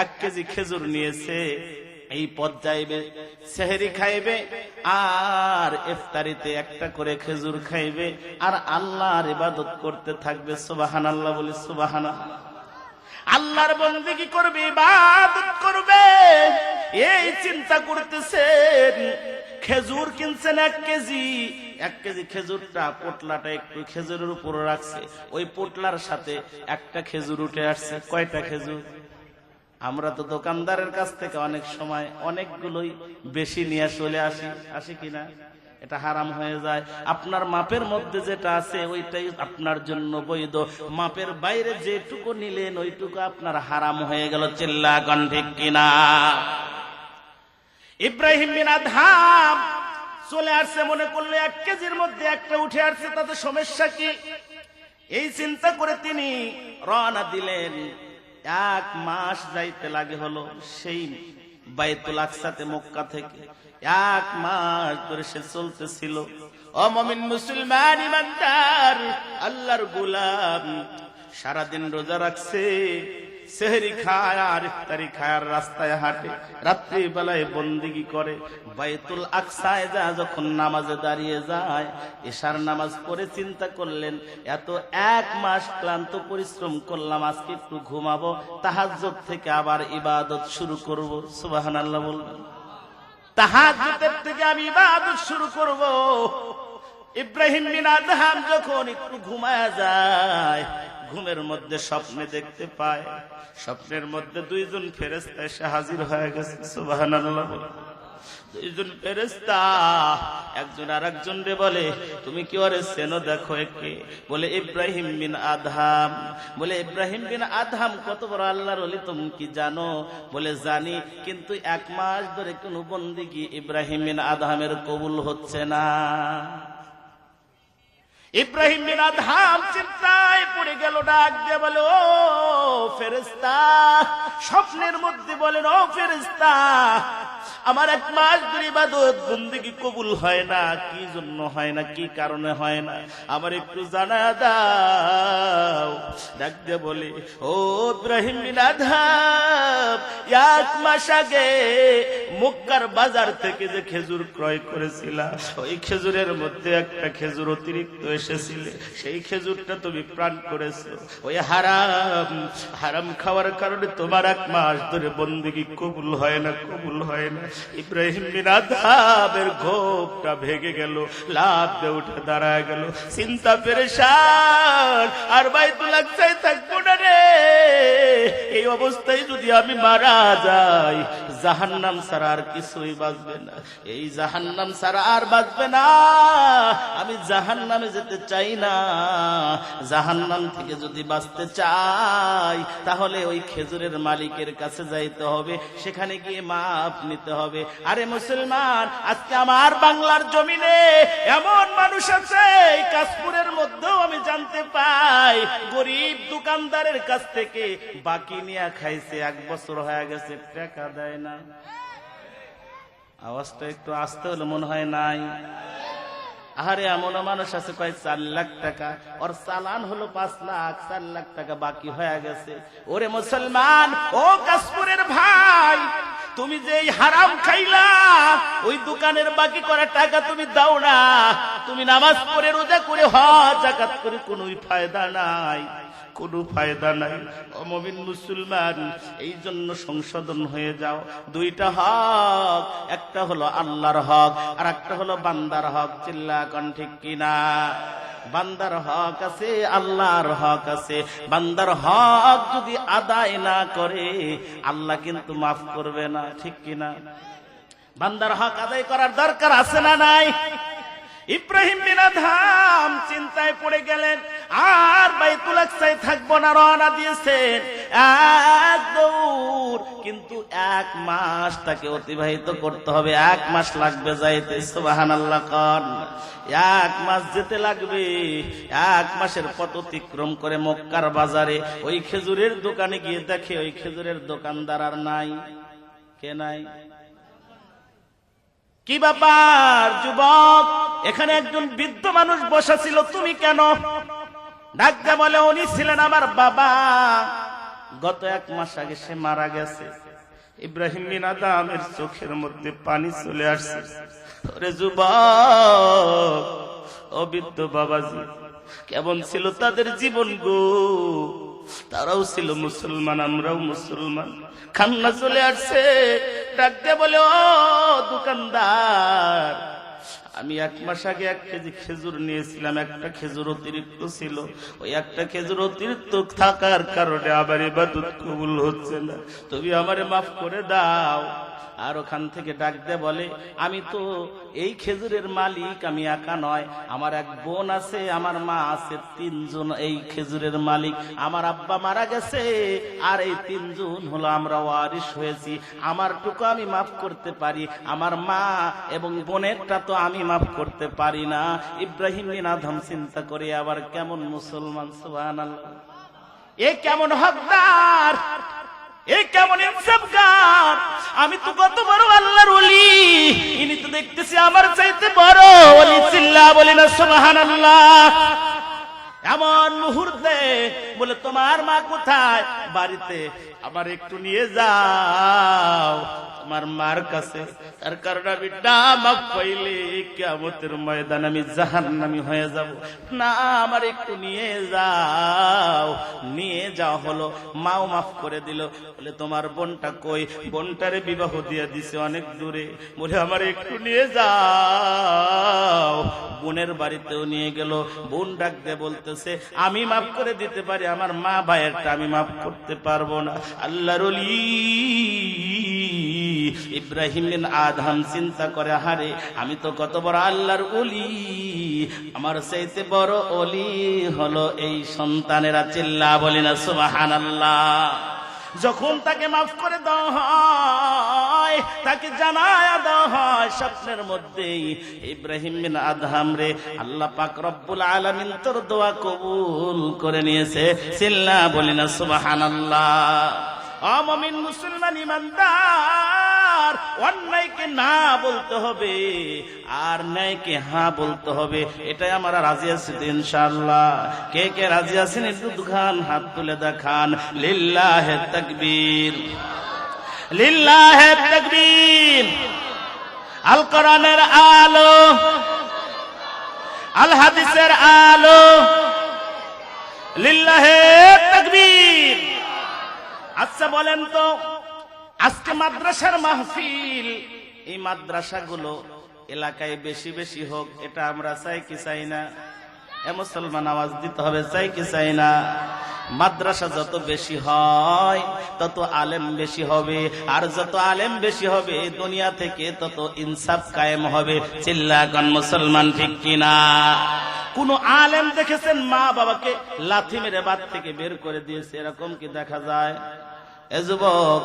Speaker 1: 1 কেজি খেজুর নিয়েছে। এই পথ যাইবে, সেহরি খাইবে, আর ইফতারিতে একটা করে খেজুর খাইবে, আর আল্লাহর ইবাদত করতে থাকবে। সুবহানাল্লাহ বলি সুবহানাল্লাহ। আল্লাহর বন্দেগী করবে, ইবাদত করবে, এই চিন্তা করতেছেন। খেজুর কিনছেন 1 কেজি। 1 কেজি খেজুরটা, পোটলাটা একটু খেজুরের উপরে রাখছে, ওই পোটলার সাথে একটা খেজুর উঠে আসছে। কয়টা খেজুর? আমরা তো দোকানদারের কাছ থেকে অনেক সময় অনেকগুলোই বেশি নিয়ে চলে আসি কিনা? এটা হারাম হয়ে যায়। আপনার মাপের মধ্যে যেটা আছে ওইটাই আপনার জন্য বৈধ, মাপের বাইরে যেটুকু নিলেন ওইটুকু আপনার হারাম হয়ে গেল। চিল্লা কোন ঠিক কিনা? ইব্রাহিম বিন আদহাম চলে আসছে, মনে করলে 1 কেজির মধ্যে একটা উঠে আসছে, তাতে সমস্যা কি? এই চিন্তা করে তিনি রওনা দিলেন। 1 মাস যাইতে লাগে হলো সেই বাইতুল আকসাতে, মক্কা থেকে 1 মাস ধরে সে চলতেছিল। ও মুমিন মুসলমান ইমানদার আল্লাহর গোলাম, সারাদিন রোজা রাখছে, সেহরি খায় আর ইফতারি খায়, আর রাস্তায় হাঁটে, রাত্রি বেলায় বন্দেগী করে। বাইতুল আকসায় যা যখন নামাজে দাঁড়িয়ে যায়, এশার নামাজ পড়ে চিন্তা করলেন, এত 1 মাস ক্লান্ত পরিশ্রম করলাম, আজকে একটু ঘুমাবো, তাহাজ্জুদ থেকে আবার ইবাদত শুরু করব। সুবহানাল্লাহ বলবেন। তাহাজ্জুদের থেকে আমি ইবাদত শুরু করব। ইব্রাহিম বিন আদহাম যখন একটু ঘুমায় যায়, ঘুমের মধ্যে স্বপ্নে দেখতে পায়, স্বপ্নের মধ্যে 2 জন ফেরেশতা এসে হাজির হয়ে গেছে। সুবহানাল্লাহ। 2 জন ফেরেশতা একজন আরেকজন রে বলে, তুমি কি ওরে চেনো? দেখো একে। বলে ইব্রাহিম বিন আদহাম। বলে ইব্রাহিম বিন আদহাম কত বড় আল্লাহর ওলি তুমি কি জানো? বলে জানি, কিন্তু 1 মাস ধরে কোনো বন্দেগী ইব্রাহিম বিন আদহামের কবুল হচ্ছে না। ইব্রাহিম বিন আদহাম চিন্তায় পড়ে গেল, ডাক দিয়ে বলে, ও ফেরেশতা। স্বপ্নের মধ্যে বলেন, ও ফেরেশতা, আমার 1 মাস ধরে ইবাদত বন্দেগী কবুল হয় না, কি জন্য হয় না, কি কারণে হয় না, আমার একটু জানা দাও। ডাক দিয়ে বলে, ও ইব্রাহিম বিন আদহাম, 1 মাস আগে মক্কার বাজার থেকে যে খেজুর ক্রয় করেছিলা, ওই খেজুরের মধ্যে একটা খেজুর অতিরিক্ত এসেছিল, সেই খেজুরটা তুমি প্রাণ করেছো। ওই হারাম খাওয়ার কারণে তোমার 1 মাস ধরে বন্দেগী কবুল হয় না, কবুল হয় না। ইব্রাহিম বিন আদহামের ঘোপটা ভেঙে গেল, লাফ দিয়ে উঠে দাঁড়ায় গেল, চিন্তা পেরেশান, আর বাইতুল আকসায় থাকবো না রে। এই অবস্থায় যদি আমি মারা যাই, জাহান্নাম ছাড়া আর কিছুই বাঁচবে না, এই জাহান্নাম ছাড়া আর বাঁচবে না। আমি জাহান্নামে যেতে চাই না। জাহান্নাম থেকে যদি বাঁচতে চাই, তাহলে ওই খেজুরের মালিকের কাছে যাইতে হবে, সেখানে গিয়ে মাপ নিতে হবে। আরে মুসলমান, আজকে আমার বাংলার জমিনে এমন মানুষ আছে, কাশপুরের মধ্যেও আমি জানতে পাই, গরিব দোকানদারের কাছ থেকে বাকি নিয়ে খাইছে, 1 বছর হয়ে গেছে, টাকা দেয় না। আওয়াজটা একটু আসতে হলো মনে হয় নাই। আরে এমন মানুষ আছে কয় 4 লাখ টাকা, ওর চালান হলো 5 লাখ, 4 লাখ টাকা বাকি হয়ে গেছে। ওরে মুসলমান, ও কাশপুরের ভাই, তুমি যে এই হারাম খাইলা, ওই দোকানের বাকি করা টাকা তুমি দাও না, তুমি নামাজ পড়ে রোজা করে হজ যাকাত করে কোনো ফায়দা নাই, কোনো ফায়দা নাই। ও মুমিন মুসলমান, এই জন্য সংশোধন হয়ে যাও। দুইটা হক, একটা হলো আল্লাহর হক আর একটা হলো বান্দার হক। চিল্লা কোন ঠিক কিনা? বান্দার হক আছে, আল্লাহর হক আছে। বান্দার হক যদি আদায় না করে আল্লাহ কিন্তু মাফ করবে না, ঠিক কিনা? বান্দার হক আদায় করার দরকার আছে না নাই? ইব্রাহিম বিন আদহাম চিন্তায় পড়ে গেলেন, আর বাইতুল আকসায় থাকবো না, রওনা দিয়েছেন এক দৌড়। কিন্তু 1 মাস তাকে অতিবাহিত করতে হবে, 1 মাস লাগবে যাইতে। সুবহানাল্লাহ কোন 1 মাস যেতে লাগবে। 1 মাসের পথ অতিক্রম করে মক্কার বাজারে ওই খেজুরের দোকানে গিয়ে দেখে ওই খেজুরের দোকানদার আর নাই। কে নাই? কি ব্যাপার যুবক, এখানে একজন বৃদ্ধ মানুষ বসা ছিল, তুমি কেন? ডাকতে বলে, উনি ছিলেন আমার বাবা, গত 1 মাস আগে সে মারা গেছে। ইব্রাহিম বিন আদহামের চোখের মধ্যে পানি চলে আসছে। ওরে যুবক, ও বৃদ্ধ বাবাজি, কেমন ছিল তাদের জীবন গো? তারাও ছিল মুসলমান, আমরাও মুসলমান। কান্না চলে আসছে। ডাকতে বলে, ও দোকানদার, আমি 1 মাস আগে 1 কেজি খেজুর নিয়েছিলাম, একটা খেজুর অতিরিক্ত ছিল। ওই একটা খেজুর অতিরিক্ত থাকার কারণে আবার ইবাদত কবুল হচ্ছে না, তুমি আমারে মাফ করে দাও। আর ওখান থেকে ডাকতে বলে, আমি তো এই খেজুরের মালিক, আমি একা নয়, আমার এক বোন আছে, আমার মা আছে, 3 জন এই খেজুরের মালিক। আমার আব্বা মারা গেছে, আর এই 3 জন হলো আমরা ওয়ারিশ হয়েছি। আমারটুকু আমি মাফ করতে পারি, আমার মা এবং বোনেরটা তো আমি মাফ করতে পারি না। ইব্রাহিম বিন আদহাম চিন্তা করে, আবার কেমন মুসলমান! সুবহানাল্লাহ, এ কেমন হকদার, এ কেমন ইনসাফগার! আমি তো কত বড় আল্লাহর ওলি, ইনি তো দেখতেছি আমার চাইতে বড় ওলি। চিল্লা বলি না সুবহানাল্লাহ। এমন মুহূর্তে বলে, তোমার মা কোথায়? বাড়িতে। আমার একটু নিয়ে যাও তোমার মার কাছে, তার কারণ আমি না মাফ পাইলে কিয়ামতের ময়দান আমি জাহান্নামী হয়ে যাব। না, আমার একটু নিয়ে যাও। নিয়ে যাওয়া হলো, মাও মাফ করে দিল। বলে, তোমার বোনটা কই? বোনটারে বিবাহ দিয়ে দিছে অনেক দূরে। বলে, আমার একটু নিয়ে যাও। বোনের বাড়িতেও নিয়ে গেল। বোন ডাক দিয়ে বলতেছে, আমি মাফ করে দিতে পারি, আমার মা ভাইয়েরটা আমি মাফ করতে পারবো না। আল্লাহর ওলি ইব্রাহিম বিন আদহাম চিন্তা করে, হারে আমি তো কত বড় আল্লাহর ওলি, আমার চাইতে বড় ওলি হলো এই সন্তানেরা। চিল্লা বলি না সুবহানাল্লাহ। যখন তাকে মাফ করে দেওয়া হয়, তাকে জানায়া দেওয়া হয় স্বপ্নের মধ্যেই, ইব্রাহিম বিন আদহাম রে আল্লাহ পাক রব্বুল আলামিন তোর দোয়া কবুল করে নিয়েছে। চিল্লা বলি না সুবহানাল্লাহ। ও মুমিন মুসলমান ইমানদার, অন্যায়কে না বলতে হবে আর ন্যায়কে হ্যাঁ বলতে হবে। এটাই আমরা রাজি আছি ইনশাআল্লাহ। কে কে রাজি আছেন একটু দুখান হাত তুলে দেখান। লিল্লাহে তাকবীর, লিল্লাহে তাকবীর। আল কোরআনের আলো, আল হাদিসের আলো, লিল্লাহে তাকবীর। আচ্ছা বলেন তো, আজকে মাদ্রাসার মাহফিল, এই মাদ্রাসাগুলো এলাকায় বেশি বেশি হোক, এটা আমরা চাই কি চাই না? এ মুসলমান আওয়াজ দিতে হবে, চাই কি চাই না? মাদ্রাসা যত বেশি হয় তত আলেম বেশি হবে, আর যত আলেম বেশি হবে দুনিয়া থেকে তত ইনসাফ কায়েম হবে। চিল্লা গান মুসলমান, ঠিক কিনা? কোন আলেম দেখেছেন মা বাবাকে লাথি মেরে বাদ থেকে বের করে দিয়েছে? এরকম কি দেখা যায়? এ যুবক,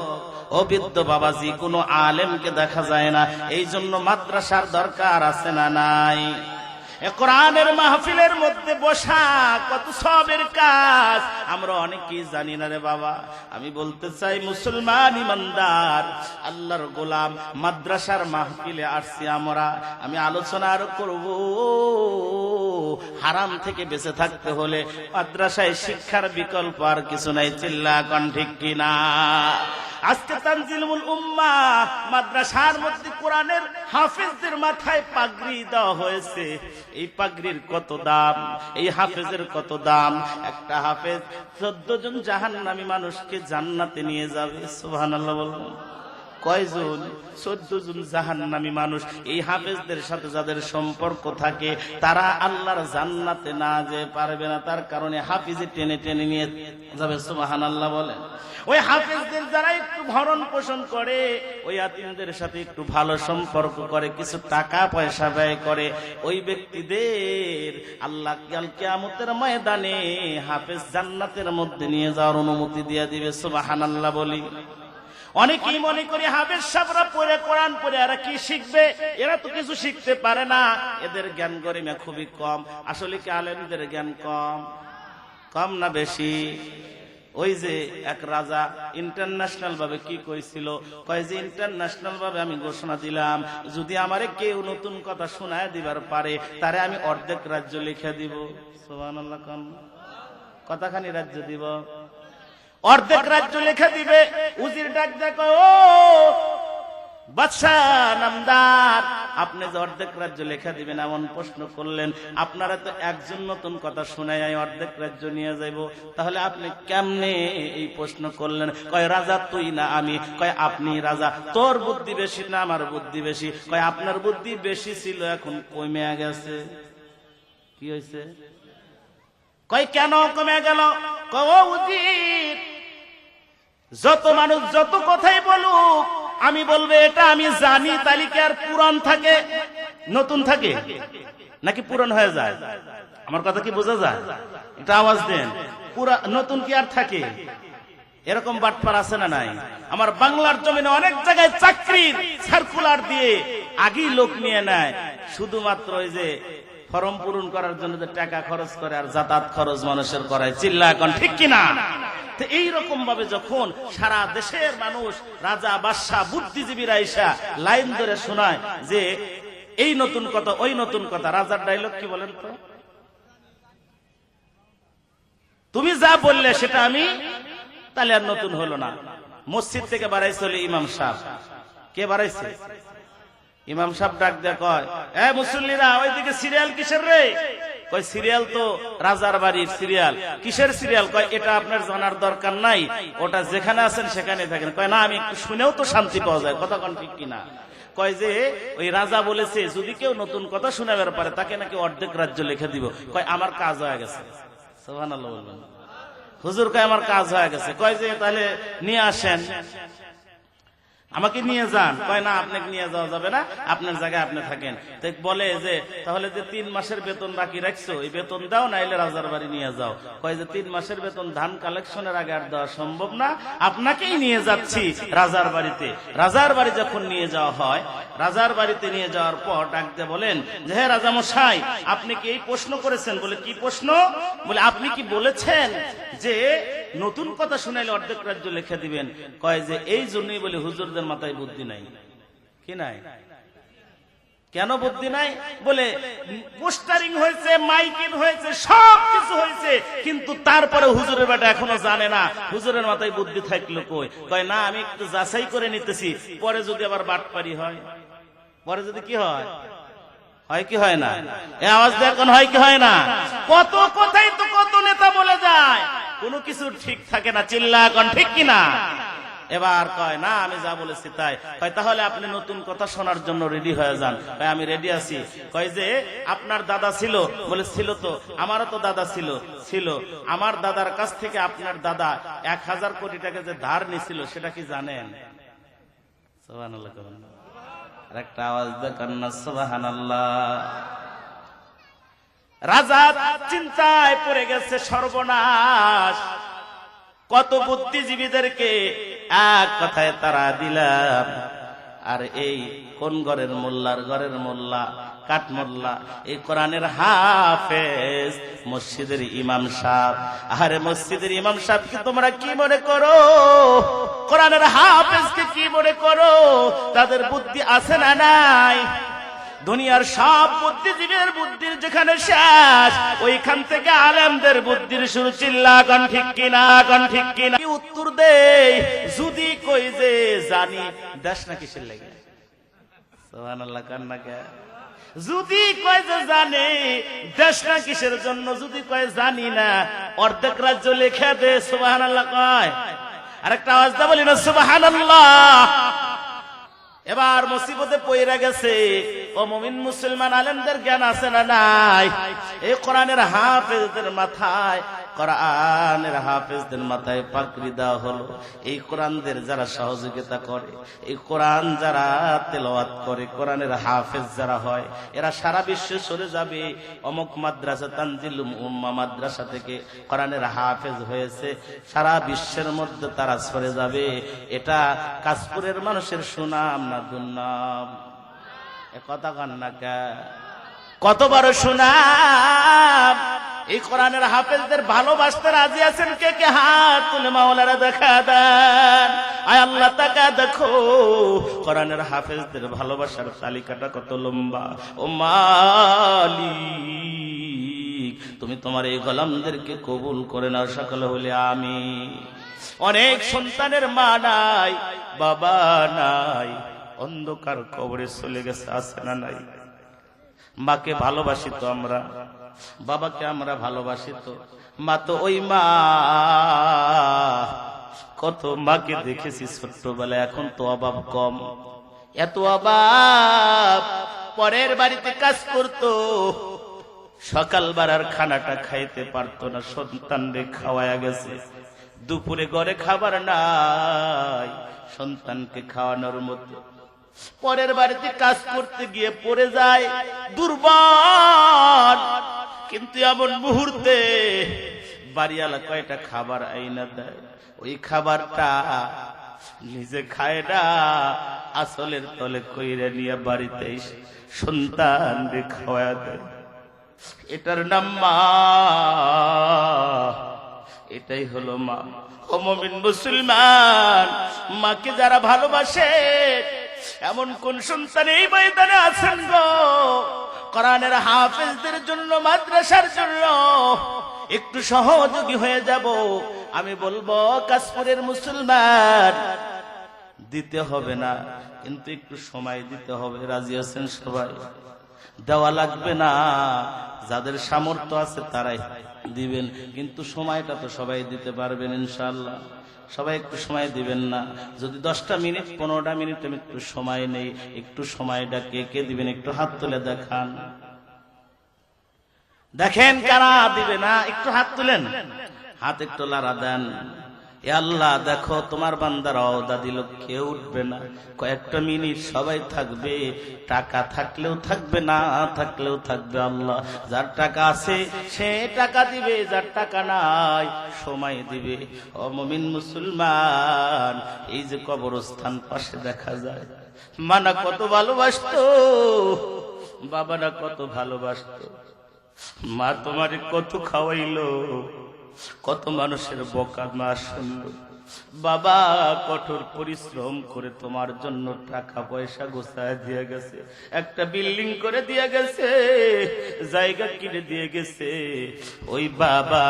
Speaker 1: ও বৃদ্ধ বাবাজি, কোন আলেমকে দেখা যায় না। এই জন্য মাদ্রাসার দরকার আছে না নাই? কোরআনের মাহফিলের মধ্যে বসা কত সবের কাজ আমরা অনেকেই জানি না রে বাবা। আমি বলতে চাই, মুসলমান ইমানদার আল্লাহর গোলাম, মাদ্রাসার মাহফিলে আসছি আমরা। আমি আলোচনা আরো করব, হারাম থেকে বেঁচে থাকতে হলে মাদ্রাসায় শিক্ষার বিকল্প আর কিছু নাই। চিল্লা কোন ঠিক কিনা? আজকে তানজিলুল উম্মাহ মাদ্রাসার মধ্যে কোরআনের হাফেজদের মাথায় পাগড়ি দেওয়া হয়েছে। এই পাগড়ির কত দাম, এই হাফেজের কত দাম। একটা হাফেজ 14 জন জাহান্নামী মানুষকে জান্নাতে নিয়ে যাবে। সুবহানাল্লাহ বলুন। কয়জন? 14 জন জাহান্নামী মানুষ। এই হাফেজদের সাথে যাদের সম্পর্ক থাকে তারা আল্লাহর জান্নাতে না যেতে পারবে না, তার কারণে হাফিজে টেনে টেনে নিয়ে যাবে। সুবহানাল্লাহ বলেন। ওই হাফেজদের যারা একটু ভরণ পোষণ করে, ওই ইয়াতীমদের সাথে একটু ভালো সম্পর্ক করে, কিছু টাকা পয়সা ব্যয় করে, ওই ব্যক্তিদের আল্লাহ কাল কিয়ামতের ময়দানে হাফেজ জান্নাতের মধ্যে নিয়ে যাওয়ার অনুমতি দিয়ে দিবে। সুবহানাল্লাহ বলি। অনেকেই মনে করি হাফেজ সাহেবরা পড়ে কোরআন পড়ে এরা কি শিখবে, এরা তো কিছু শিখতে পারে না, এদের জ্ঞান গরিমা খুবই কম। আসলে কি আলেমদের জ্ঞান কম? কম না বেশি? ওই যে এক রাজা ইন্টারন্যাশনাল ভাবে কি কইছিল, কয় যে ইন্টারন্যাশনাল ভাবে আমি ঘোষণা দিলাম যদি আমারে কেউ নতুন কথা শোনায় দিবার পারে তারে আমি অর্ধেক রাজ্য লিখে দিব। সুবহানাল্লাহ। কোন কতখানি রাজ্য দিব? অর্ধেক রাজ্য লিখে দিবে। উজির ডাক দেখো, ও বাদশা নামদার, আপনি যে অর্ধেক রাজ্য লেখা দিবেন এমন প্রশ্ন করলেন, আপনারা তো একজন নতুন কথা শুনে অর্ধেক রাজ্য নিয়ে যাইব, তাহলে আপনি কেমনে এই প্রশ্ন করলেন? কয় রাজা তুই না আমি। কয় আপনি রাজা, তোর বুদ্ধি বেশি না আমার বুদ্ধি বেশি? কয় আপনার বুদ্ধি বেশি ছিল, এখন কমে গেছে। কি হয়েছে? কয় কেন কমে গেল? কয় ও উজির, যত মানুষ যত কথাই বলুক আমি বলবো এটা আমি জানি, তাহলে কি আর পুরান থাকে, নতুন থাকে নাকি পুরান হয়ে যায়? আমার কথা কি বোঝা যায়? এটা আওয়াজ দেন। পুরা নতুন কি আর থাকে? এরকম বাটপার আছে না নাই? আমার বাংলার জমিনে অনেক জায়গায় চাকরির সার্কুলার দিয়ে আগেই লোক নিয়ে নেয়, শুধুমাত্র ওই যে ফর্ম পূরণ করার জন্য যে টাকা খরচ করে আর যাতায়াত খরচ মানুষের করায়। চিল্লা এখন ঠিক কিনা? তো এইরকম ভাবে যখন সারা দেশের মানুষ, রাজা বাদশা বুদ্ধিজীবীরা এসা লাইন ধরে শোনায় যে এই নতুন কথা ওই নতুন কথা, রাজার ডায়লগ কি বলেন তো? তুমি যা বললে সেটা আমি, তাহলে আর নতুন হলো না। মসজিদ থেকে বাড়াইছে ইমাম সাহেব। কে বাড়াইছে? ইমাম সাহেব ডাক দেয়া কয়, এ মুসল্লিরা, ওইদিকে সিরিয়াল কিসের রে? কয় সিরিয়াল তো রাজার বাড়ির সিরিয়াল। কিসের সিরিয়াল? কয় এটা আপনার জানার দরকার নাই, ওটা যেখানে আছেন সেখানে থাকেন। কয় না, আমি একটু শুনেও তো শান্তি পাওয়া যায়। কথা কোন ঠিক কিনা? কয় যে ওই রাজা বলেছে যদি কেউ নতুন কথা শোনাবার পারে তাকে নাকি অর্ধেক রাজ্য লিখে দিব। কয় আমার কাজ হয়ে গেছে। সুবহানাল্লাহ বলবেন। হুজুর কয় আমার কাজ হয়ে গেছে। কয় যে তাহলে নিয়ে আসেন, আমাকে নিয়ে যান। কয় না, আপনাকে নিয়ে যাওয়া যাবে না, আপনার জায়গায় আপনি থাকেন। তাই বলে যে তাহলে যে 3 মাসের বেতন বাকি রাখছো এই বেতন দাও, নাইলে রাজার বাড়ি নিয়ে যাও। কয় যে 3 মাসের বেতন ধান কালেকশনের আগে আর দেওয়া সম্ভব না, আপনাকেই নিয়ে যাচ্ছি রাজার বাড়িতে। রাজার বাড়ি যখন নিয়ে যাওয়া হয়, রাজার বাড়িতে নিয়ে যাওয়ার পর ডাকতে বলেন যে হে রাজা মশাই, আপনি কি এই প্রশ্ন করেছেন? বলে কি প্রশ্ন? বলে আপনি কি বলেছেন যে নতুন কথা শুনাইলে অর্ধেক রাজ্য লিখে দিবেন? কয় যে এই জন্যই বলে হুজুরদের মাথায় বুদ্ধি নাই। কি নাই? কেন বুদ্ধি নাই? বলে পোস্টারিং হয়েছে, মাইকিং হয়েছে, সব কিছু হয়েছে, কিন্তু তারপরে হুজুরের বেটা এখনো জানে না। হুজুরের মাথায় বুদ্ধি থাকলো কই? কয় না, আমি একটু যাচাই করে নিতেছি, পরে যদি আবার বাটপারি হয়, পরে যদি কি হয়, হয় কি হয় না? এই আওয়াজ দেখুন, হয় কি হয় না? কত কথাই তো কত নেতা বলে যায়, কোনো কিছু ঠিক থাকে না। চিল্লা এখন ঠিক কিনা? এবার কয় না, আমি যা বলেছি তাই। কয় তাহলে আপনি নতুন কথা শোনার জন্য রেডি হয়ে যান। কয় আমি রেডি আছি। কয় যে আপনার দাদা ছিল? বলে ছিল তো, আমারও তো দাদা ছিল। ছিল, আমার দাদার কাছ থেকে আপনার দাদা 1000 কোটি টাকা যে ধার নিছিল সেটা কি জানেন? সুবহানাল্লাহ। একটা আওয়াজ দেখান না সুবহানাল্লাহ। রাজা চিন্তায় পড়ে গেছে, সর্বনাশ, কত বুদ্ধিজীবীদেরকে এক কথায় তারা দিলাম, আর এই কোন ঘরের মোল্লার ঘরের মোল্লা, কাঠ মোল্লা, এই কোরআনের হাফেজ, মসজিদের ইমাম সাহেব। আরে মসজিদের ইমাম সাহেবকে তোমরা কি মনে করো? কোরআনের হাফেজকে কি মনে করো? তাদের বুদ্ধি আছে না নাই? দুনিয়ার সব বুদ্ধিজীবীর বুদ্ধির যেখানে শেষ, ওইখান থেকে আলেমদের বুদ্ধির শুরু। চিল্লা কোন ঠিক কিনা, কোন ঠিক কিনা? উত্তর দেই, যদি কই যে জানি, দেশ না কিসের লাগে? সুবহানাল্লাহ, কান না কে? যদি কয় যে জানে, দেশ না কিসের জন্য? যদি কয় জানি না, অর্ধেক রাজ্য লেখা দে। সুবহানাল্লাহ কয়। আরেকটা আওয়াজ দা বলি না সুবহানাল্লাহ। এবার মুসিবতে পইরা গেছে। ও মুমিন মুসলমান, আলেমদের জ্ঞান আছে না নাই? এই কোরআনের হাফেজদের মাথায়, কোরআনের হাফেজদের মাথায় পাগড়ি দেওয়া হলো। এই কোরআনদের যারা সহযোগিতা করে, এই কোরআন যারা তেলাওয়াত করে, কোরআনের হাফেজ যারা হয়, এরা সারা বিশ্বে চলে যাবে। অমুক মাদ্রাসা, তানজিলুল উম্মাহ মাদ্রাসা থেকে কোরআনের হাফেজ হয়েছে, সারা বিশ্বের মধ্যে তারা ছড়ে যাবে। এটা কাশপুরের মানুষের সুনাম না দুর্নাম? এ কথা কান না কে? কত বড় সুনাম! এই কোরআনের হাফেজদের ভালোবাসতে রাজি আছেন কে কে? হাত তুলে মাওলানা দেখা দেন। আয় আল্লাহ, তাকা দেখো কোরআনের হাফেজদের ভালোবাসার তালিকাটা কত লম্বা। ও মালিক, তুমি তোমার এই গোলামদেরকে কবুল করে নাও, সকলে হলে আমি। অনেক সন্তানের মা নাই, বাবা নাই, অন্ধকার কবরে চলে গেছে, আছে না নাই? মাকে ভালোবাসি তো আমরা, বাবাকে আমরা ভালোবাসি তো। মা তো ওই মা, কত মাকে দেখেছি ছোট্টবেলায়, এখন তো অভাব কম। এত অভাব, পরের বাড়িতে কাজ করতো, সকাল বেলার খানাটা খাইতে পারতো না, সন্তানরে খাওয়ায়া গেছে। দুপুরে ঘরে খাবার নাই সন্তানকে খাওয়ানোর মতো। পরের বাড়িতে কাজ করতে গিয়ে পড়ে যায়, দুর্বল। কিন্তু এমন মুহূর্তে বাড়িওয়ালা কয়টা খাবার আইনা দেয়, ওই খাবারটা নিজে খায় না, আসলের তলে কইরা নিয়ে বাড়িতে সন্তান রে খাওয়া দেয়। এটার নাম মা, এটাই হলো মা। ও মুমিন মুসলমান, মাকে যারা ভালোবাসে, এমন কোন সন্তান এই ময়দানে আছেন গো? কোরআনের হাফেজদের জন্য, মাদ্রাসার জন্য একটু সহযোগী হয়ে যাব। আমি বলবো কাশপুরের মুসলমান, দিতে হবে না, কিন্তু একটু সময় দিতে হবে। রাজি আছেন সবাই? দেওয়া লাগবে না, যাদের সামর্থ্য আছে তারাই দিবেন, কিন্তু সময়টা তো সবাই দিতে পারবেন ইনশাআল্লাহ। সবাই একটু সময় দিবেন না? যদি 10টা মিনিট 15টা মিনিট আমি একটু সময় নেই, একটু সময়টা কে কে দিবেন? একটু হাত তুলে দেখান, দেখেন কারা দিবে না। একটু হাত তুলেন, হাত একটু লাড়া দেন। এ আল্লাহ, দেখো তোমার বান্দারা ওদা দিল, কেউ উঠবে না, কয়েকটা মিনিট সবাই থাকবে। টাকা থাকলেও থাকবে, না থাকলেও থাকবে। আল্লাহ, যার টাকা আছে সে টাকা দিবে, যার টাকা নাই সময় দিবে। ও মুমিন মুসলমান, এই যে কবরস্থান পাশে দেখা যায়, মানা কত ভালোবাসতো, বাবারা কত ভালোবাসতো, মা তোমারে কত খাওয়াইলো, কত মানুষের বকা মা শুনলো। বাবা কঠোর পরিশ্রম করে তোমার জন্য টাকা পয়সা গোছায় দিয়ে গেছে, একটা বিল্ডিং করে দিয়ে গেছে, জায়গা কিনে দিয়ে গেছে। ওই বাবা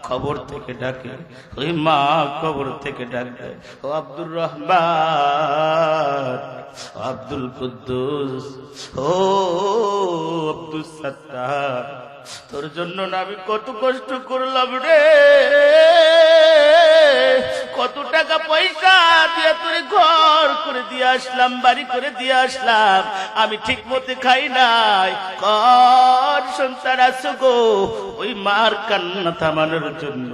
Speaker 1: খবর থেকে ডাকে, ওই মা খবর থেকে ডাকে, ও আব্দুর রহমান, আব্দুল কুদ্দুস, ও আব্দুল সত্তার, তোর জন্য না আমি কত কষ্ট করলাম রে, কত টাকা পয়সা দিয়ে তোর ঘর করে দিয়ে আসলাম, বাড়ি করে দিয়ে আসলাম, আমি ঠিক মতো খাই নাই। কর সন্তান আছো গো, ওই মার কান্না থামানোর জন্য,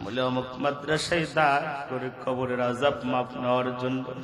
Speaker 1: বলে অমুক মাদ্রাসায় দাঁড় করে কবরের আযাব মাপ নেওয়ার জন্য।